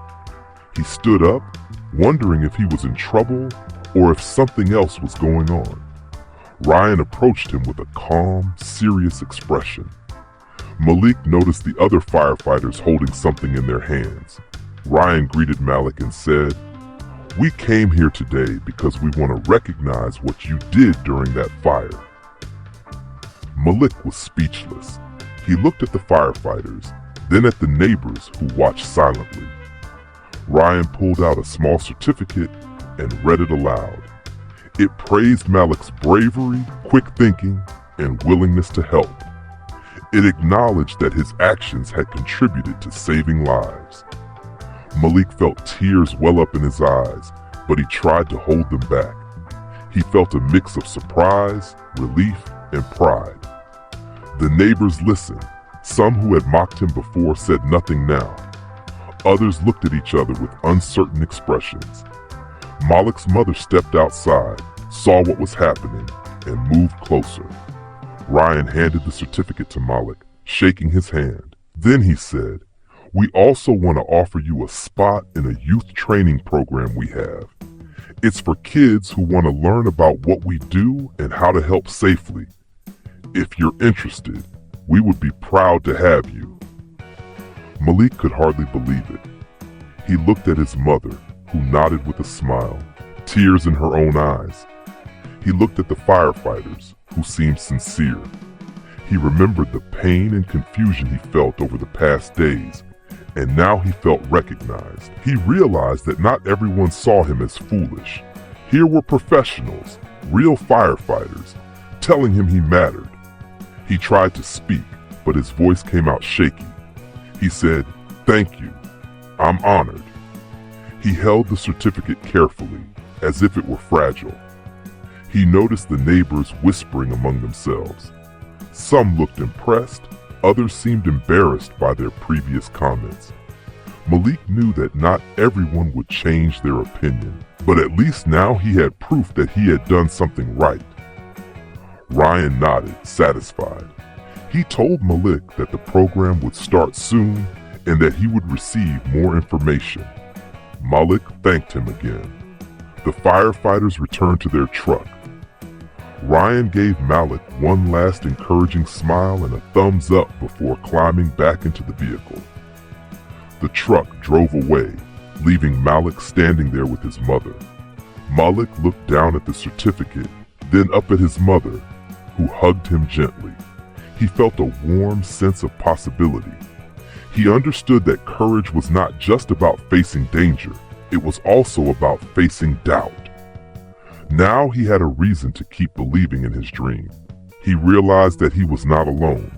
He stood up, wondering if he was in trouble or if something else was going on. Ryan approached him with a calm, serious expression. Malik noticed the other firefighters holding something in their hands. Ryan greeted Malik and said, "We came here today because we want to recognize what you did during that fire." Malik was speechless. He looked at the firefighters, then at the neighbors who watched silently. Ryan pulled out a small certificate and read it aloud. It praised Malik's bravery, quick thinking, and willingness to help. It acknowledged that his actions had contributed to saving lives. Malik felt tears well up in his eyes, but he tried to hold them back. He felt a mix of surprise, relief, and pride. The neighbors listened. Some who had mocked him before said nothing now. Others looked at each other with uncertain expressions. Malik's mother stepped outside, saw what was happening, and moved closer. Ryan handed the certificate to Malik, shaking his hand. Then he said, "We also want to offer you a spot in a youth training program we have. It's for kids who want to learn about what we do and how to help safely. If you're interested, we would be proud to have you." Malik could hardly believe it. He looked at his mother, who nodded with a smile, tears in her own eyes. He looked at the firefighters, who seemed sincere. He remembered the pain and confusion he felt over the past days, and now he felt recognized. He realized that not everyone saw him as foolish. Here were professionals, real firefighters, telling him he mattered. He tried to speak, but his voice came out shaky. He said, "Thank you. I'm honored." He held the certificate carefully, as if it were fragile. He noticed the neighbors whispering among themselves. Some looked impressed, others seemed embarrassed by their previous comments. Malik knew that not everyone would change their opinion, but at least now he had proof that he had done something right. Ryan nodded, satisfied. He told Malik that the program would start soon and that he would receive more information. Malik thanked him again. The firefighters returned to their truck. Ryan gave Malik one last encouraging smile and a thumbs up before climbing back into the vehicle. The truck drove away, leaving Malik standing there with his mother. Malik looked down at the certificate, then up at his mother, who hugged him gently. He felt a warm sense of possibility. He understood that courage was not just about facing danger, it was also about facing doubt. Now he had a reason to keep believing in his dream. He realized that he was not alone.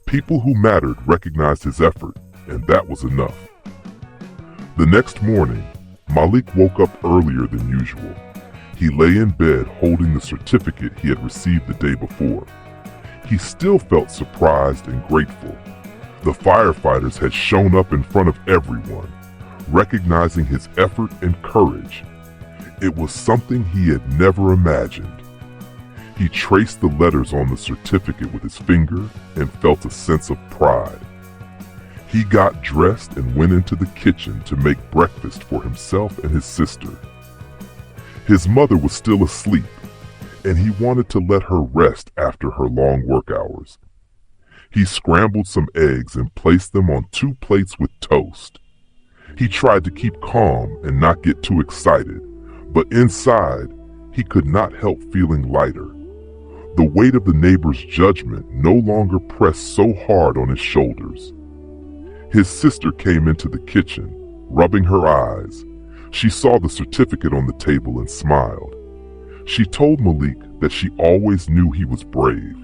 People who mattered recognized his effort, and that was enough. The next morning, Malik woke up earlier than usual. He lay in bed holding the certificate he had received the day before. He still felt surprised and grateful. The firefighters had shown up in front of everyone, recognizing his effort and courage. It was something he had never imagined. He traced the letters on the certificate with his finger and felt a sense of pride. He got dressed and went into the kitchen to make breakfast for himself and his sister. His mother was still asleep, and he wanted to let her rest after her long work hours. He scrambled some eggs and placed them on 2 plates with toast. He tried to keep calm and not get too excited, but inside, he could not help feeling lighter. The weight of the neighbor's judgment no longer pressed so hard on his shoulders. His sister came into the kitchen, rubbing her eyes. She saw the certificate on the table and smiled. She told Malik that she always knew he was brave.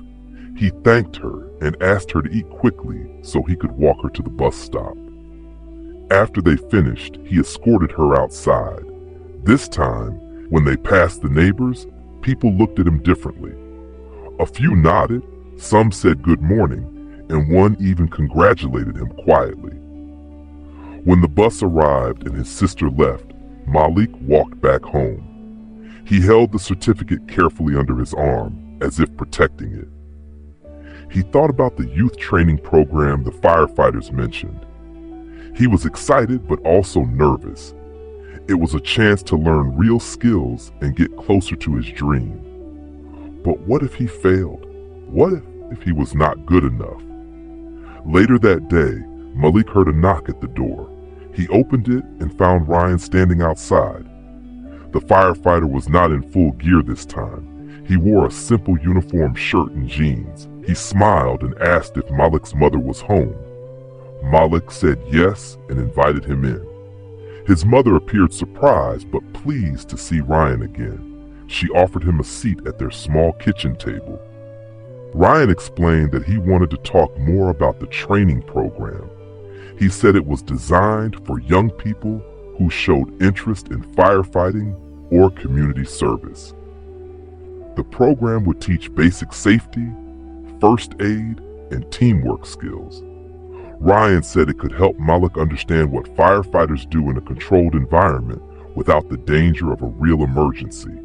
He thanked her and asked her to eat quickly so he could walk her to the bus stop. After they finished, he escorted her outside. This time, when they passed the neighbors, people looked at him differently. A few nodded, some said good morning, and one even congratulated him quietly. When the bus arrived and his sister left, Malik walked back home. He held the certificate carefully under his arm, as if protecting it. He thought about the youth training program the firefighters mentioned. He was excited but also nervous. It was a chance to learn real skills and get closer to his dream. But what if he failed? What if he was not good enough? Later that day, Malik heard a knock at the door. He opened it and found Ryan standing outside. The firefighter was not in full gear this time. He wore a simple uniform shirt and jeans. He smiled and asked if Malik's mother was home. Malik said yes and invited him in. His mother appeared surprised but pleased to see Ryan again. She offered him a seat at their small kitchen table. Ryan explained that he wanted to talk more about the training program. He said it was designed for young people who showed interest in firefighting or community service. The program would teach basic safety, first aid, and teamwork skills. Ryan said it could help Malik understand what firefighters do in a controlled environment without the danger of a real emergency.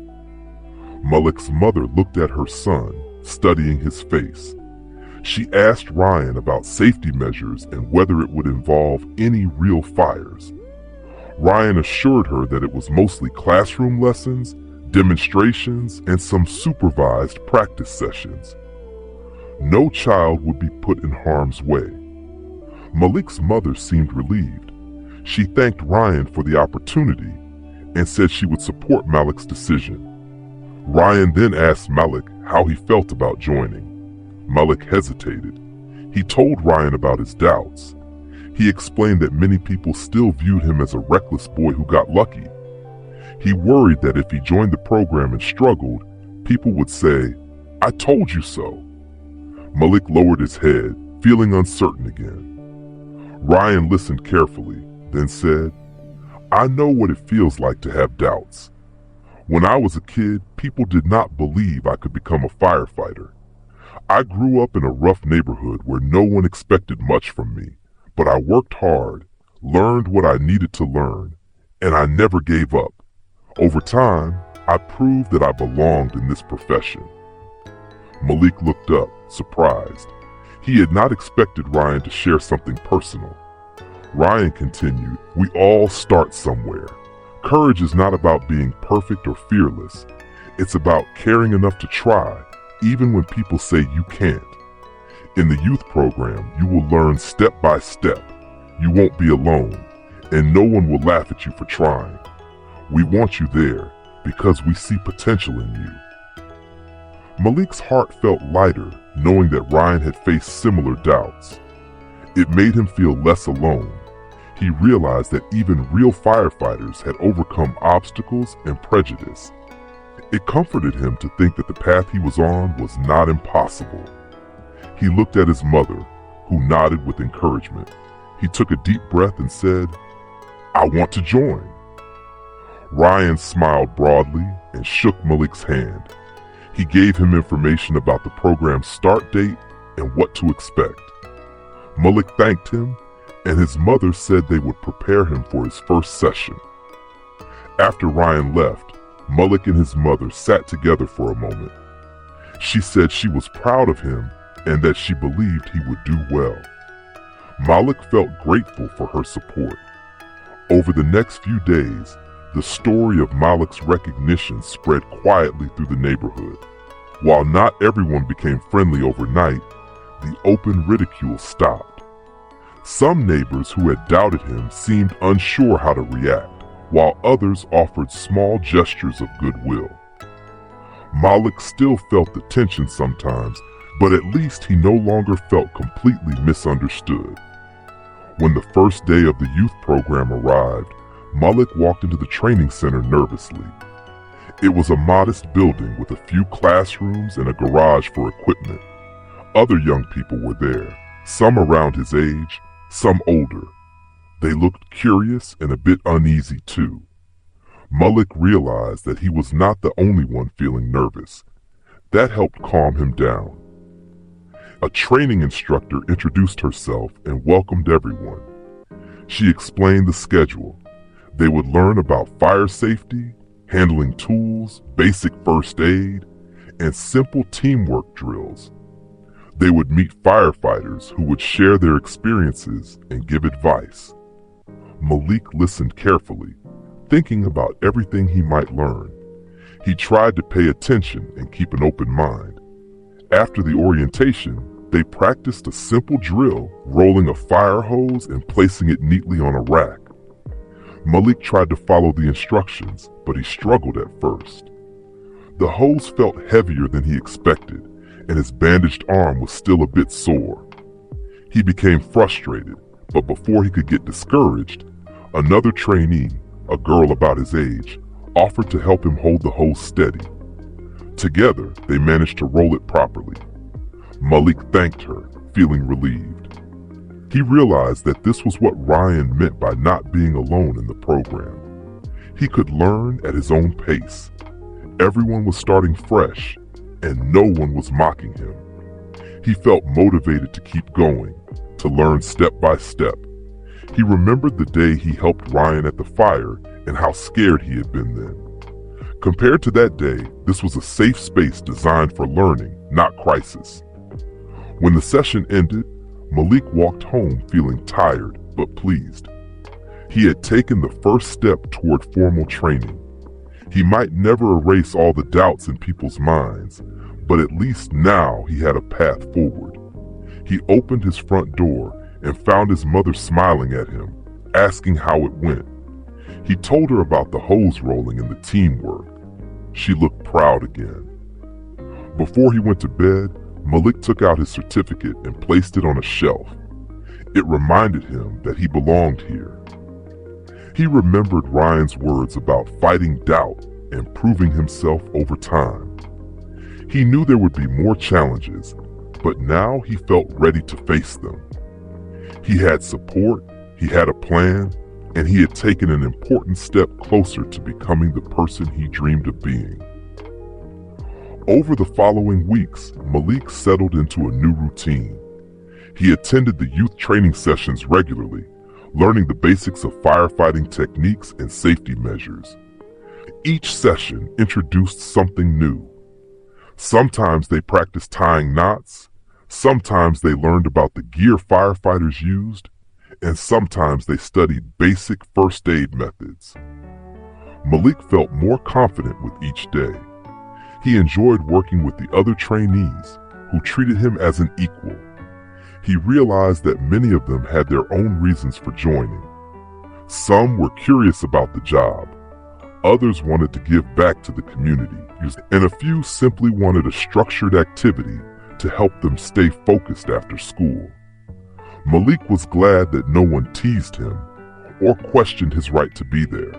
Malik's mother looked at her son, studying his face. She asked Ryan about safety measures and whether it would involve any real fires. Ryan assured her that it was mostly classroom lessons, demonstrations, and some supervised practice sessions. No child would be put in harm's way. Malik's mother seemed relieved. She thanked Ryan for the opportunity and said she would support Malik's decision. Ryan then asked Malik how he felt about joining. Malik hesitated. He told Ryan about his doubts. He explained that many people still viewed him as a reckless boy who got lucky. He worried that if he joined the program and struggled, people would say, "I told you so." Malik lowered his head, feeling uncertain again. Ryan listened carefully, then said, "I know what it feels like to have doubts. When I was a kid, people did not believe I could become a firefighter. I grew up in a rough neighborhood where no one expected much from me, but I worked hard, learned what I needed to learn, and I never gave up. Over time, I proved that I belonged in this profession." Malik looked up, surprised. He had not expected Ryan to share something personal. Ryan continued, "We all start somewhere. Courage is not about being perfect or fearless. It's about caring enough to try, even when people say you can't. In the youth program, you will learn step by step. You won't be alone, and no one will laugh at you for trying. We want you there because we see potential in you." Malik's heart felt lighter knowing that Ryan had faced similar doubts. It made him feel less alone. He realized that even real firefighters had overcome obstacles and prejudice. It comforted him to think that the path he was on was not impossible. He looked at his mother, who nodded with encouragement. He took a deep breath and said, "I want to join." Ryan smiled broadly and shook Malik's hand. He gave him information about the program's start date and what to expect. Malik thanked him, and his mother said they would prepare him for his first session. After Ryan left, Malik and his mother sat together for a moment. She said she was proud of him and that she believed he would do well. Malik felt grateful for her support. Over the next few days, the story of Malik's recognition spread quietly through the neighborhood. While not everyone became friendly overnight, the open ridicule stopped. Some neighbors who had doubted him seemed unsure how to react, while others offered small gestures of goodwill. Malik still felt the tension sometimes, but at least he no longer felt completely misunderstood. When the first day of the youth program arrived, Malik walked into the training center nervously. It was a modest building with a few classrooms and a garage for equipment. Other young people were there, some around his age, some older. They looked curious and a bit uneasy too. Malik realized that he was not the only one feeling nervous. That helped calm him down. A training instructor introduced herself and welcomed everyone. She explained the schedule. They would learn about fire safety, handling tools, basic first aid, and simple teamwork drills. They would meet firefighters who would share their experiences and give advice. Malik listened carefully, thinking about everything he might learn. He tried to pay attention and keep an open mind. After the orientation, They practiced a simple drill, rolling a fire hose and placing it neatly on a rack. Malik tried to follow the instructions, but he struggled at first. The hose felt heavier than he expected, and his bandaged arm was still a bit sore. He became frustrated, but before he could get discouraged, another trainee, a girl about his age, offered to help him hold the hose steady. Together, they managed to roll it properly. Malik thanked her, feeling relieved. He realized that this was what Ryan meant by not being alone in the program. He could learn at his own pace. Everyone was starting fresh, and no one was mocking him. He felt motivated to keep going, to learn step by step. He remembered the day he helped Ryan at the fire and how scared he had been then. Compared to that day, this was a safe space designed for learning, not crisis. When the session ended, Malik walked home feeling tired but pleased. He had taken the first step toward formal training. He might never erase all the doubts in people's minds, but at least now he had a path forward. He opened his front door and found his mother smiling at him, asking how it went. He told her about the hose rolling and the teamwork. She looked proud again. Before he went to bed, Malik took out his certificate and placed it on a shelf. It reminded him that he belonged here. He remembered Ryan's words about fighting doubt and proving himself over time. He knew there would be more challenges, but now he felt ready to face them. He had support, he had a plan, and he had taken an important step closer to becoming the person he dreamed of being. Over the following weeks, Malik settled into a new routine. He attended the youth training sessions regularly, learning the basics of firefighting techniques and safety measures. Each session introduced something new. Sometimes they practiced tying knots, sometimes they learned about the gear firefighters used, and sometimes they studied basic first aid methods. Malik felt more confident with each day. He enjoyed working with the other trainees, who treated him as an equal. He realized that many of them had their own reasons for joining. Some were curious about the job, others wanted to give back to the community, and a few simply wanted a structured activity to help them stay focused after school. Malik was glad that no one teased him or questioned his right to be there.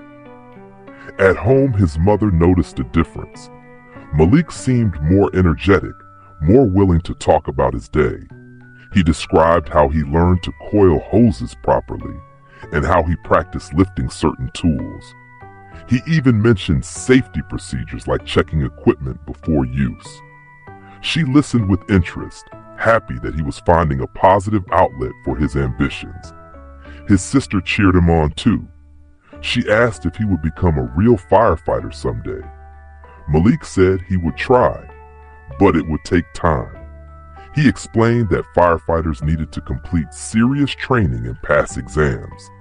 At home, his mother noticed a difference. Malik seemed more energetic, more willing to talk about his day. He described how he learned to coil hoses properly and how he practiced lifting certain tools. He even mentioned safety procedures like checking equipment before use. She listened with interest, happy that he was finding a positive outlet for his ambitions. His sister cheered him on too. She asked if he would become a real firefighter someday. Malik said he would try, but it would take time. He explained that firefighters needed to complete serious training and pass exams.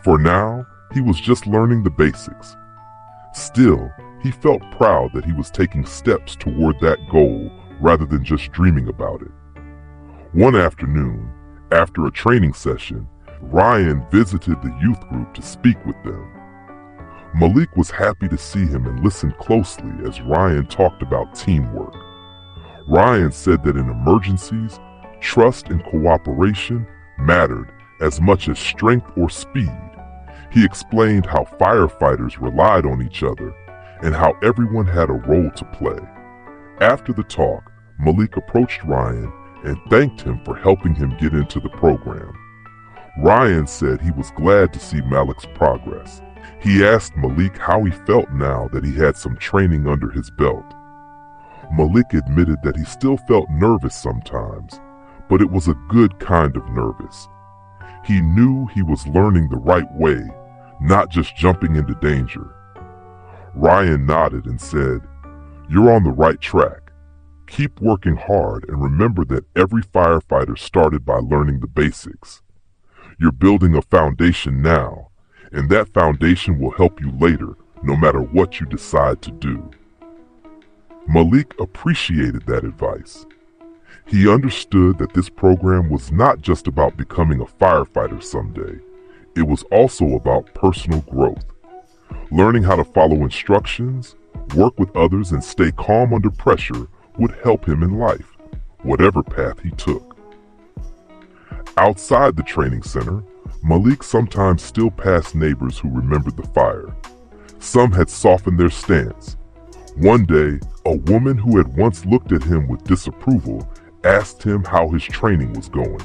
For now, he was just learning the basics. Still, he felt proud that he was taking steps toward that goal rather than just dreaming about it. One afternoon, after a training session, Ryan visited the youth group to speak with them. Malik was happy to see him and listened closely as Ryan talked about teamwork. Ryan said that in emergencies, trust and cooperation mattered as much as strength or speed. He explained how firefighters relied on each other and how everyone had a role to play. After the talk, Malik approached Ryan and thanked him for helping him get into the program. Ryan said he was glad to see Malik's progress. He asked Malik how he felt now that he had some training under his belt. Malik admitted that he still felt nervous sometimes, but it was a good kind of nervous. He knew he was learning the right way, not just jumping into danger. Ryan nodded and said, "You're on the right track. Keep working hard and remember that every firefighter started by learning the basics. You're building a foundation now, and that foundation will help you later, no matter what you decide to do." Malik appreciated that advice. He understood that this program was not just about becoming a firefighter someday. It was also about personal growth. Learning how to follow instructions, work with others, and stay calm under pressure would help him in life, whatever path he took. Outside the training center, Malik sometimes still passed neighbors who remembered the fire. Some had softened their stance. One day, a woman who had once looked at him with disapproval asked him how his training was going.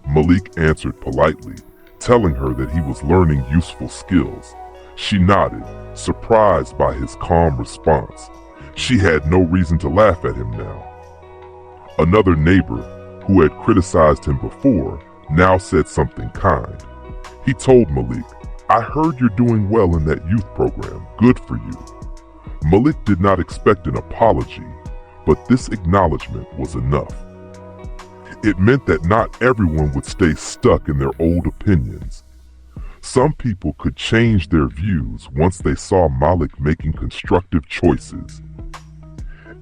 Malik answered politely, telling her that he was learning useful skills. She nodded, surprised by his calm response. She had no reason to laugh at him now. Another neighbor, who had criticized him before, now said something kind. He told Malik, "I heard you're doing well in that youth program. Good for you." Malik did not expect an apology, but this acknowledgement was enough. It meant that not everyone would stay stuck in their old opinions. Some people could change their views once they saw Malik making constructive choices.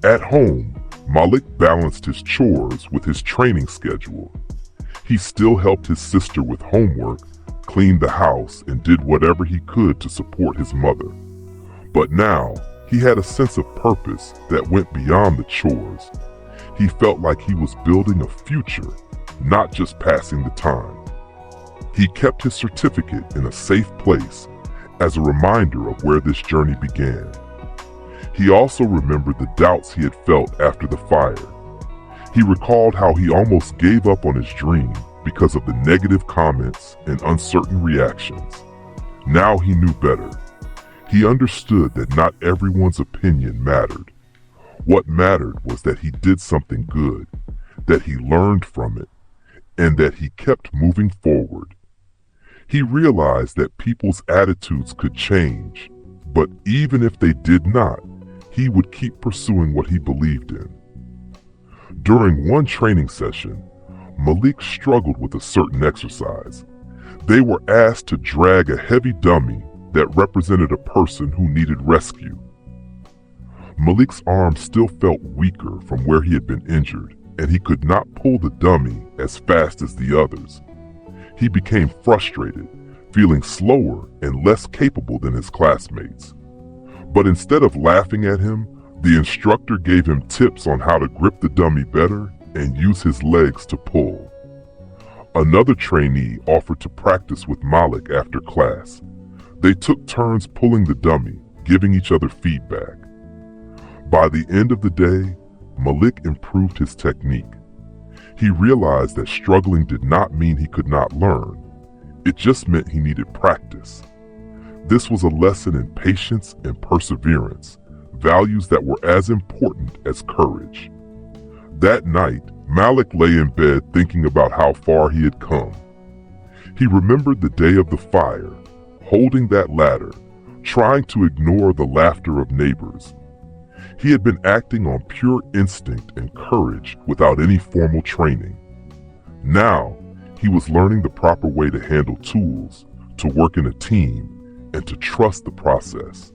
At home, Malik balanced his chores with his training schedule. He still helped his sister with homework, cleaned the house, and did whatever he could to support his mother. But now, he had a sense of purpose that went beyond the chores. He felt like he was building a future, not just passing the time. He kept his certificate in a safe place as a reminder of where this journey began. He also remembered the doubts he had felt after the fire. He recalled how he almost gave up on his dream because of the negative comments and uncertain reactions. Now he knew better. He understood that not everyone's opinion mattered. What mattered was that he did something good, that he learned from it, and that he kept moving forward. He realized that people's attitudes could change, but even if they did not, he would keep pursuing what he believed in. During one training session, Malik struggled with a certain exercise. They were asked to drag a heavy dummy that represented a person who needed rescue. Malik's arm still felt weaker from where he had been injured, and he could not pull the dummy as fast as the others. He became frustrated, feeling slower and less capable than his classmates. But instead of laughing at him, the instructor gave him tips on how to grip the dummy better and use his legs to pull. Another trainee offered to practice with Malik after class. They took turns pulling the dummy, giving each other feedback. By the end of the day, Malik improved his technique. He realized that struggling did not mean he could not learn. It just meant he needed practice. This was a lesson in patience and perseverance, values that were as important as courage. That night, Malik lay in bed thinking about how far he had come. He remembered the day of the fire, holding that ladder, trying to ignore the laughter of neighbors. He had been acting on pure instinct and courage without any formal training. Now, he was learning the proper way to handle tools, to work in a team, and to trust the process.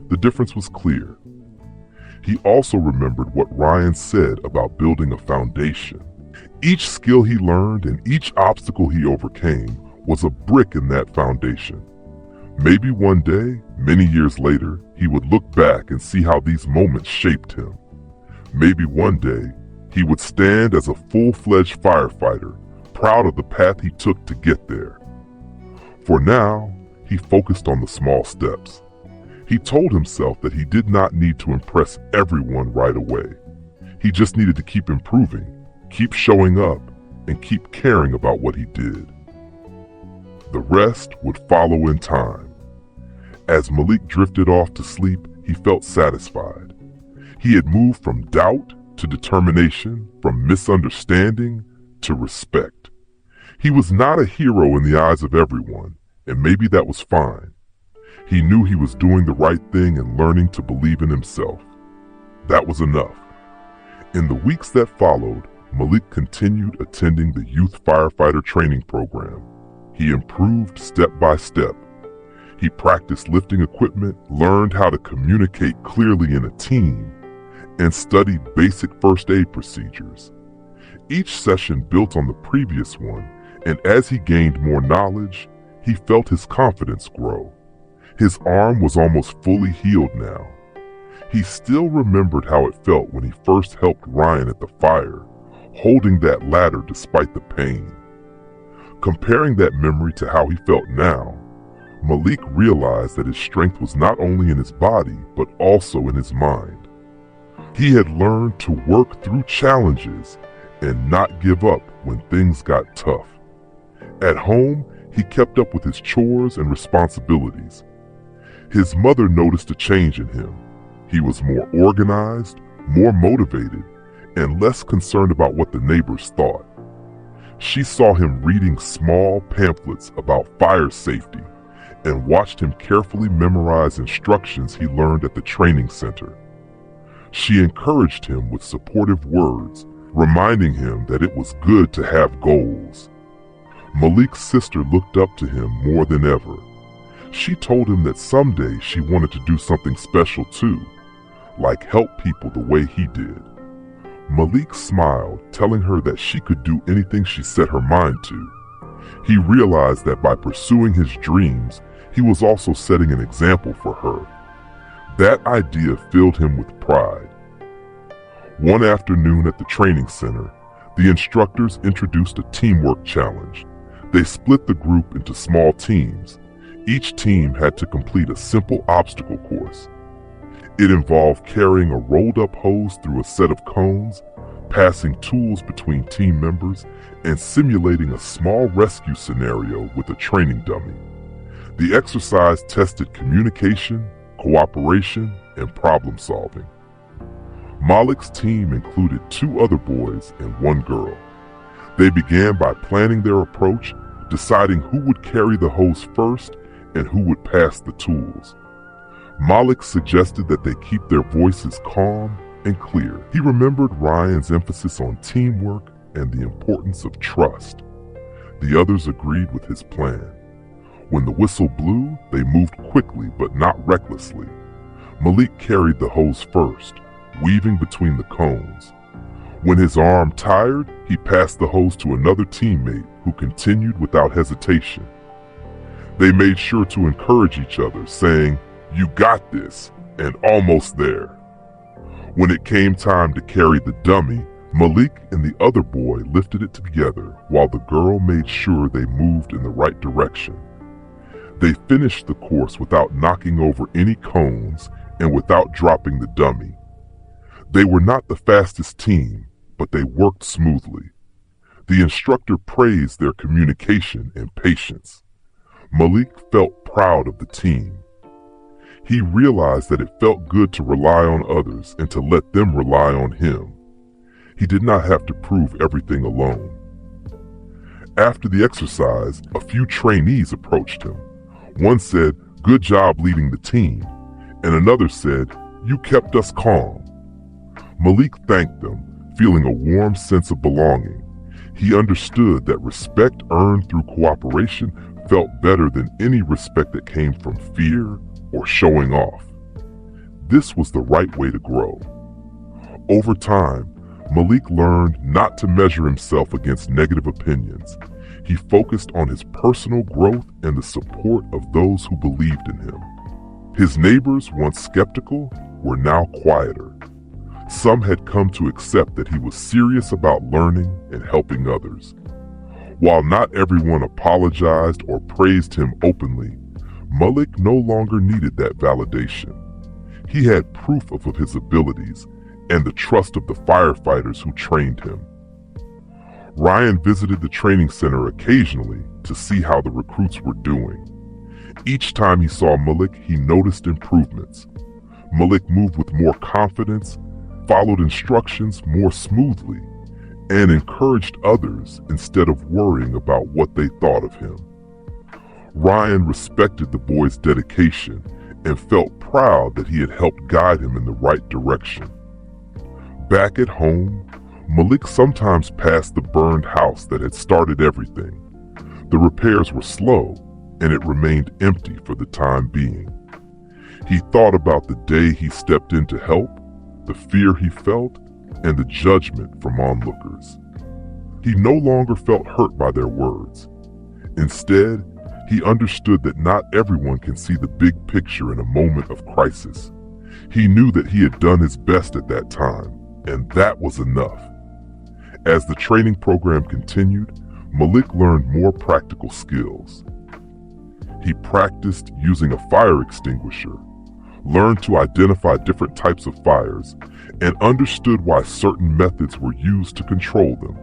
The difference was clear. He also remembered what Ryan said about building a foundation. Each skill he learned and each obstacle he overcame was a brick in that foundation. Maybe one day, many years later, he would look back and see how these moments shaped him. Maybe one day, he would stand as a full-fledged firefighter, proud of the path he took to get there. For now, he focused on the small steps. He told himself that he did not need to impress everyone right away. He just needed to keep improving, keep showing up, and keep caring about what he did. The rest would follow in time. As Malik drifted off to sleep, he felt satisfied. He had moved from doubt to determination, from misunderstanding to respect. He was not a hero in the eyes of everyone, and maybe that was fine. He knew he was doing the right thing and learning to believe in himself. That was enough. In the weeks that followed, Malik continued attending the youth firefighter training program. He improved step by step. He practiced lifting equipment, learned how to communicate clearly in a team, and studied basic first aid procedures. Each session built on the previous one, and as he gained more knowledge, he felt his confidence grow. His arm was almost fully healed now. He still remembered how it felt when he first helped Ryan at the fire, holding that ladder despite the pain. Comparing that memory to how he felt now, Malik realized that his strength was not only in his body, but also in his mind. He had learned to work through challenges and not give up when things got tough. At home, he kept up with his chores and responsibilities. His mother noticed a change in him. He was more organized, more motivated, and less concerned about what the neighbors thought. She saw him reading small pamphlets about fire safety and watched him carefully memorize instructions he learned at the training center. She encouraged him with supportive words, reminding him that it was good to have goals. Malik's sister looked up to him more than ever. She told him that someday she wanted to do something special too, like help people the way he did. Malik smiled, telling her that she could do anything she set her mind to. He realized that by pursuing his dreams, he was also setting an example for her. That idea filled him with pride. One afternoon at the training center, the instructors introduced a teamwork challenge. They split the group into small teams. Each team had to complete a simple obstacle course. It involved carrying a rolled-up hose through a set of cones, passing tools between team members, and simulating a small rescue scenario with a training dummy. The exercise tested communication, cooperation, and problem-solving. Malik's team included 2 other boys and 1 girl. They began by planning their approach, deciding who would carry the hose first and who would pass the tools. Malik suggested that they keep their voices calm and clear. He remembered Ryan's emphasis on teamwork and the importance of trust. The others agreed with his plan. When the whistle blew, they moved quickly but not recklessly. Malik carried the hose first, weaving between the cones. When his arm tired, he passed the hose to another teammate who continued without hesitation. They made sure to encourage each other, saying, "You got this," and "almost there." When it came time to carry the dummy, Malik and the other boy lifted it together while the girl made sure they moved in the right direction. They finished the course without knocking over any cones and without dropping the dummy. They were not the fastest team, but they worked smoothly. The instructor praised their communication and patience. Malik felt proud of the team. He realized that it felt good to rely on others and to let them rely on him. He did not have to prove everything alone. After the exercise, a few trainees approached him. One said, "Good job leading the team," and another said, "You kept us calm." Malik thanked them, feeling a warm sense of belonging. He understood that respect earned through cooperation felt better than any respect that came from fear or showing off. This was the right way to grow. Over time, Malik learned not to measure himself against negative opinions. He focused on his personal growth and the support of those who believed in him. His neighbors, once skeptical, were now quieter. Some had come to accept that he was serious about learning and helping others. While not everyone apologized or praised him openly, Malik no longer needed that validation. He had proof of his abilities and the trust of the firefighters who trained him. Ryan visited the training center occasionally to see how the recruits were doing. Each time he saw Malik, he noticed improvements. Malik moved with more confidence, followed instructions more smoothly, and encouraged others instead of worrying about what they thought of him. Ryan respected the boy's dedication and felt proud that he had helped guide him in the right direction. Back at home, Malik sometimes passed the burned house that had started everything. The repairs were slow, and it remained empty for the time being. He thought about the day he stepped in to help, the fear he felt, and the judgment from onlookers. He no longer felt hurt by their words. Instead, he understood that not everyone can see the big picture in a moment of crisis. He knew that he had done his best at that time, and that was enough. As the training program continued, Malik learned more practical skills. He practiced using a fire extinguisher, learned to identify different types of fires, and understood why certain methods were used to control them.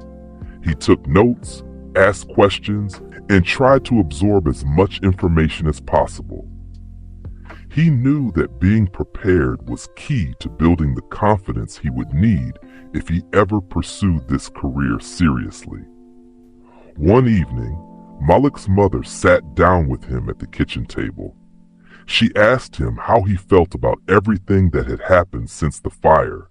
He took notes, asked questions, and tried to absorb as much information as possible. He knew that being prepared was key to building the confidence he would need if he ever pursued this career seriously. One evening, Malik's mother sat down with him at the kitchen table. She asked him how he felt about everything that had happened since the fire.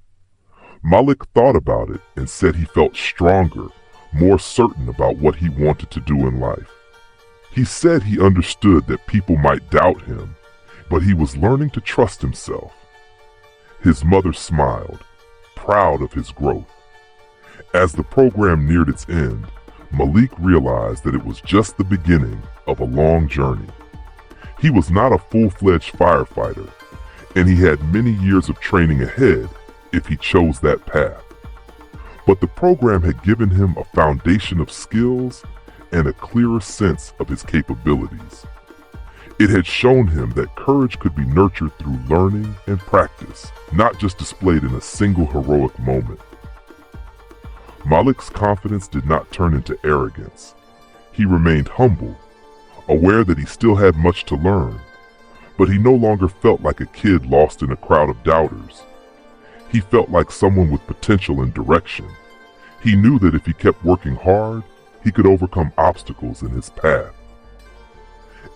Malik thought about it and said he felt stronger, more certain about what he wanted to do in life. He said he understood that people might doubt him, but he was learning to trust himself. His mother smiled, proud of his growth. As the program neared its end, Malik realized that it was just the beginning of a long journey. He was not a full-fledged firefighter, and he had many years of training ahead if he chose that path. But the program had given him a foundation of skills and a clearer sense of his capabilities. It had shown him that courage could be nurtured through learning and practice, not just displayed in a single heroic moment. Malik's confidence did not turn into arrogance. He remained humble, aware that he still had much to learn, but he no longer felt like a kid lost in a crowd of doubters. He felt like someone with potential and direction. He knew that if he kept working hard, he could overcome obstacles in his path.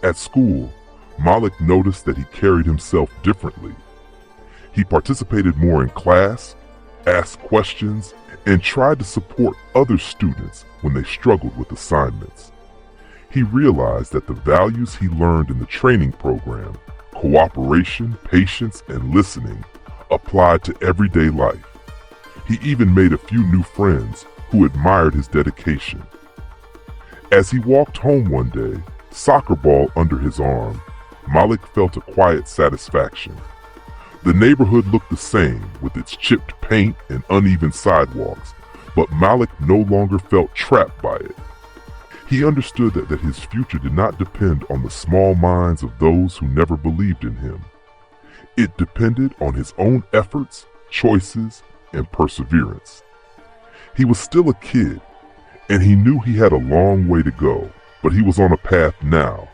At school, Malik noticed that he carried himself differently. He participated more in class, asked questions, and tried to support other students when they struggled with assignments. He realized that the values he learned in the training program, cooperation, patience, and listening, applied to everyday life. He even made a few new friends who admired his dedication. As he walked home one day, soccer ball under his arm, Malik felt a quiet satisfaction. The neighborhood looked the same with its chipped paint and uneven sidewalks, but Malik no longer felt trapped by it. He understood that his future did not depend on the small minds of those who never believed in him. It depended on his own efforts, choices, and perseverance. He was still a kid, and he knew he had a long way to go, but he was on a path now,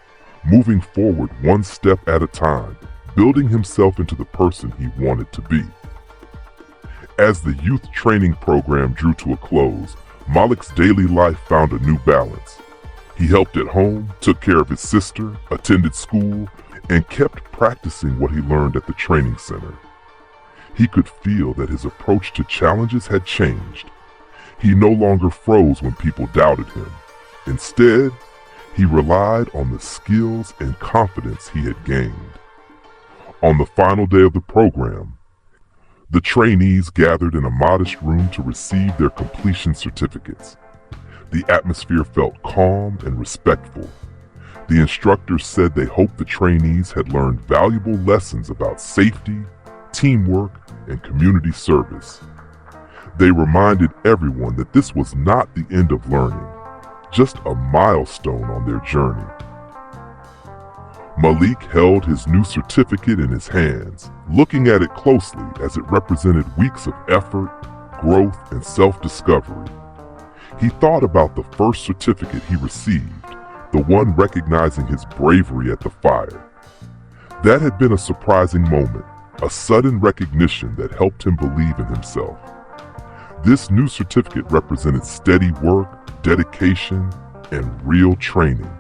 moving forward one step at a time, building himself into the person he wanted to be. As the youth training program drew to a close, Malik's daily life found a new balance. He helped at home, took care of his sister, attended school, and kept practicing what he learned at the training center. He could feel that his approach to challenges had changed. He no longer froze when people doubted him. Instead, he relied on the skills and confidence he had gained. On the final day of the program, the trainees gathered in a modest room to receive their completion certificates. The atmosphere felt calm and respectful. The instructors said they hoped the trainees had learned valuable lessons about safety, teamwork, and community service. They reminded everyone that this was not the end of learning, just a milestone on their journey. Malik held his new certificate in his hands, looking at it closely as it represented weeks of effort, growth, and self-discovery. He thought about the first certificate he received, the one recognizing his bravery at the fire. That had been a surprising moment, a sudden recognition that helped him believe in himself. This new certificate represented steady work, dedication, and real training.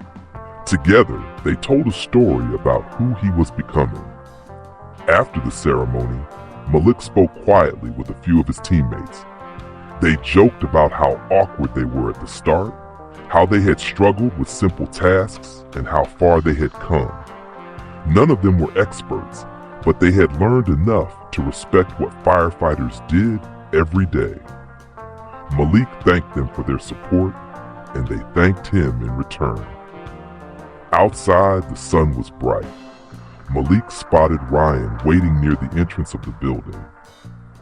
Together, they told a story about who he was becoming. After the ceremony, Malik spoke quietly with a few of his teammates. They joked about how awkward they were at the start, how they had struggled with simple tasks, and how far they had come. None of them were experts, but they had learned enough to respect what firefighters did every day. Malik thanked them for their support, and they thanked him in return. Outside, the sun was bright. Malik spotted Ryan waiting near the entrance of the building.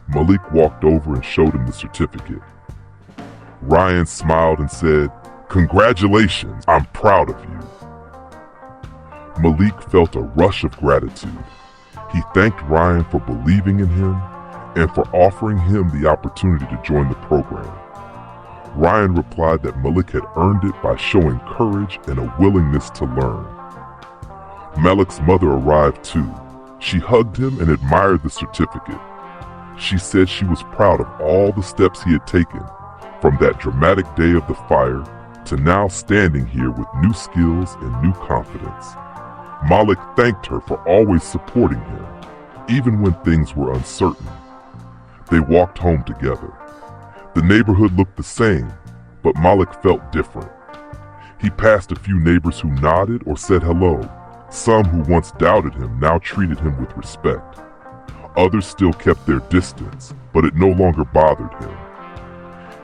Malik walked over and showed him the certificate. Ryan smiled and said, "Congratulations, I'm proud of you." Malik felt a rush of gratitude. He thanked Ryan for believing in him and for offering him the opportunity to join the program. Ryan replied that Malik had earned it by showing courage and a willingness to learn. Malik's mother arrived too. She hugged him and admired the certificate. She said she was proud of all the steps he had taken, from that dramatic day of the fire to now standing here with new skills and new confidence. Malik thanked her for always supporting him, even when things were uncertain. They walked home together. The neighborhood looked the same, but Malik felt different. He passed a few neighbors who nodded or said hello. Some who once doubted him now treated him with respect. Others still kept their distance, but it no longer bothered him.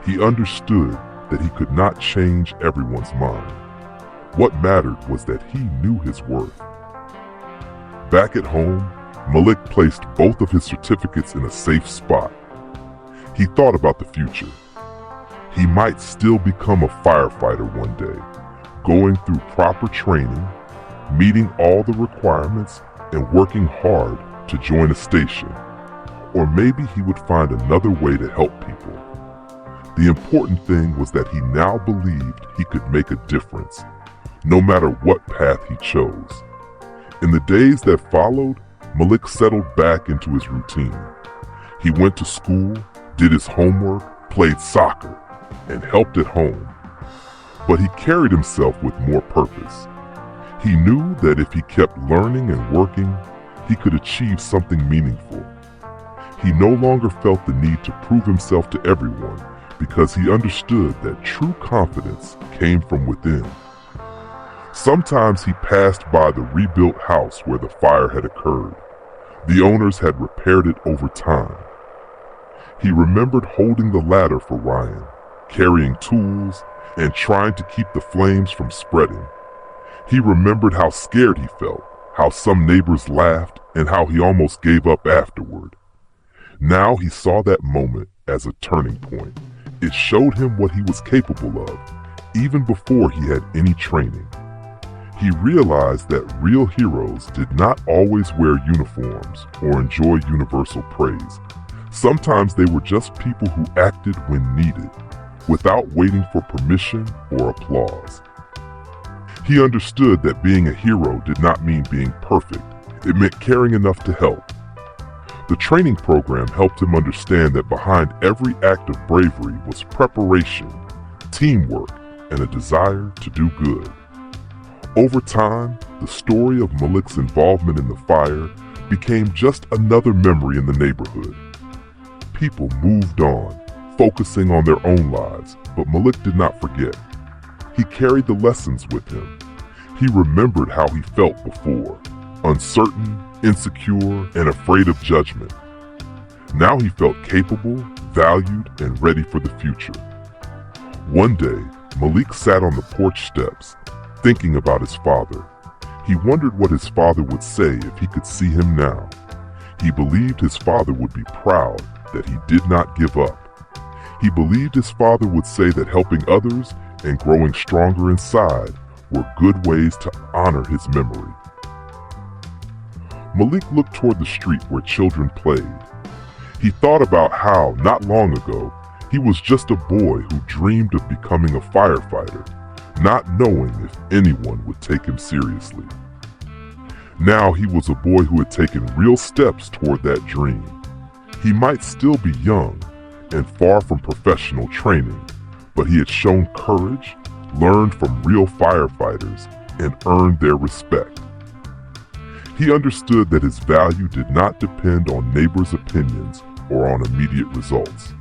He understood that he could not change everyone's mind. What mattered was that he knew his worth. Back at home, Malik placed both of his certificates in a safe spot. He thought about the future. He might still become a firefighter one day, going through proper training, meeting all the requirements, and working hard to join a station. Or maybe he would find another way to help people. The important thing was that he now believed he could make a difference, no matter what path he chose. In the days that followed, Malik settled back into his routine. He went to school, did his homework, played soccer, and helped at home. But he carried himself with more purpose. He knew that if he kept learning and working, he could achieve something meaningful. He no longer felt the need to prove himself to everyone because he understood that true confidence came from within. Sometimes he passed by the rebuilt house where the fire had occurred. The owners had repaired it over time. He remembered holding the ladder for Ryan, carrying tools, and trying to keep the flames from spreading. He remembered how scared he felt, how some neighbors laughed, and how he almost gave up afterward. Now he saw that moment as a turning point. It showed him what he was capable of, even before he had any training. He realized that real heroes did not always wear uniforms or enjoy universal praise. Sometimes they were just people who acted when needed, without waiting for permission or applause. He understood that being a hero did not mean being perfect. It meant caring enough to help. The training program helped him understand that behind every act of bravery was preparation, teamwork, and a desire to do good. Over time, the story of Malik's involvement in the fire became just another memory in the neighborhood. People moved on, focusing on their own lives, but Malik did not forget. He carried the lessons with him. He remembered how he felt before, uncertain, insecure, and afraid of judgment. Now he felt capable, valued, and ready for the future. One day, Malik sat on the porch steps, thinking about his father. He wondered what his father would say if he could see him now. He believed his father would be proud that he did not give up. He believed his father would say that helping others and growing stronger inside were good ways to honor his memory. Malik looked toward the street where children played. He thought about how, not long ago, he was just a boy who dreamed of becoming a firefighter, not knowing if anyone would take him seriously. Now he was a boy who had taken real steps toward that dream. He might still be young and far from professional training, but he had shown courage, learned from real firefighters, and earned their respect. He understood that his value did not depend on neighbors' opinions or on immediate results.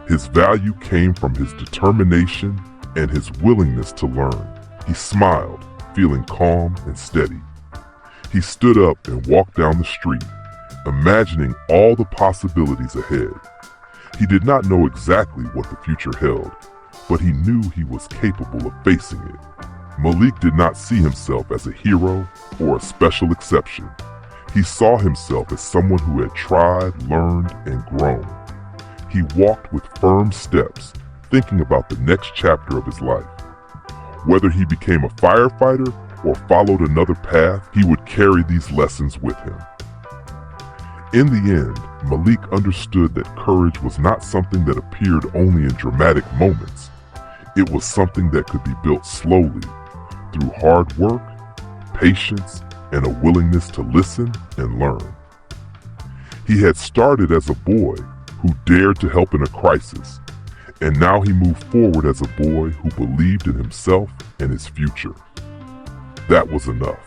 His value came from his determination and his willingness to learn. He smiled, feeling calm and steady. He stood up and walked down the street, imagining all the possibilities ahead. He did not know exactly what the future held, but he knew he was capable of facing it. Malik did not see himself as a hero or a special exception. He saw himself as someone who had tried, learned, and grown. He walked with firm steps, thinking about the next chapter of his life. Whether he became a firefighter or followed another path, he would carry these lessons with him. In the end, Malik understood that courage was not something that appeared only in dramatic moments. It was something that could be built slowly, through hard work, patience, and a willingness to listen and learn. He had started as a boy who dared to help in a crisis, and now he moved forward as a boy who believed in himself and his future. That was enough.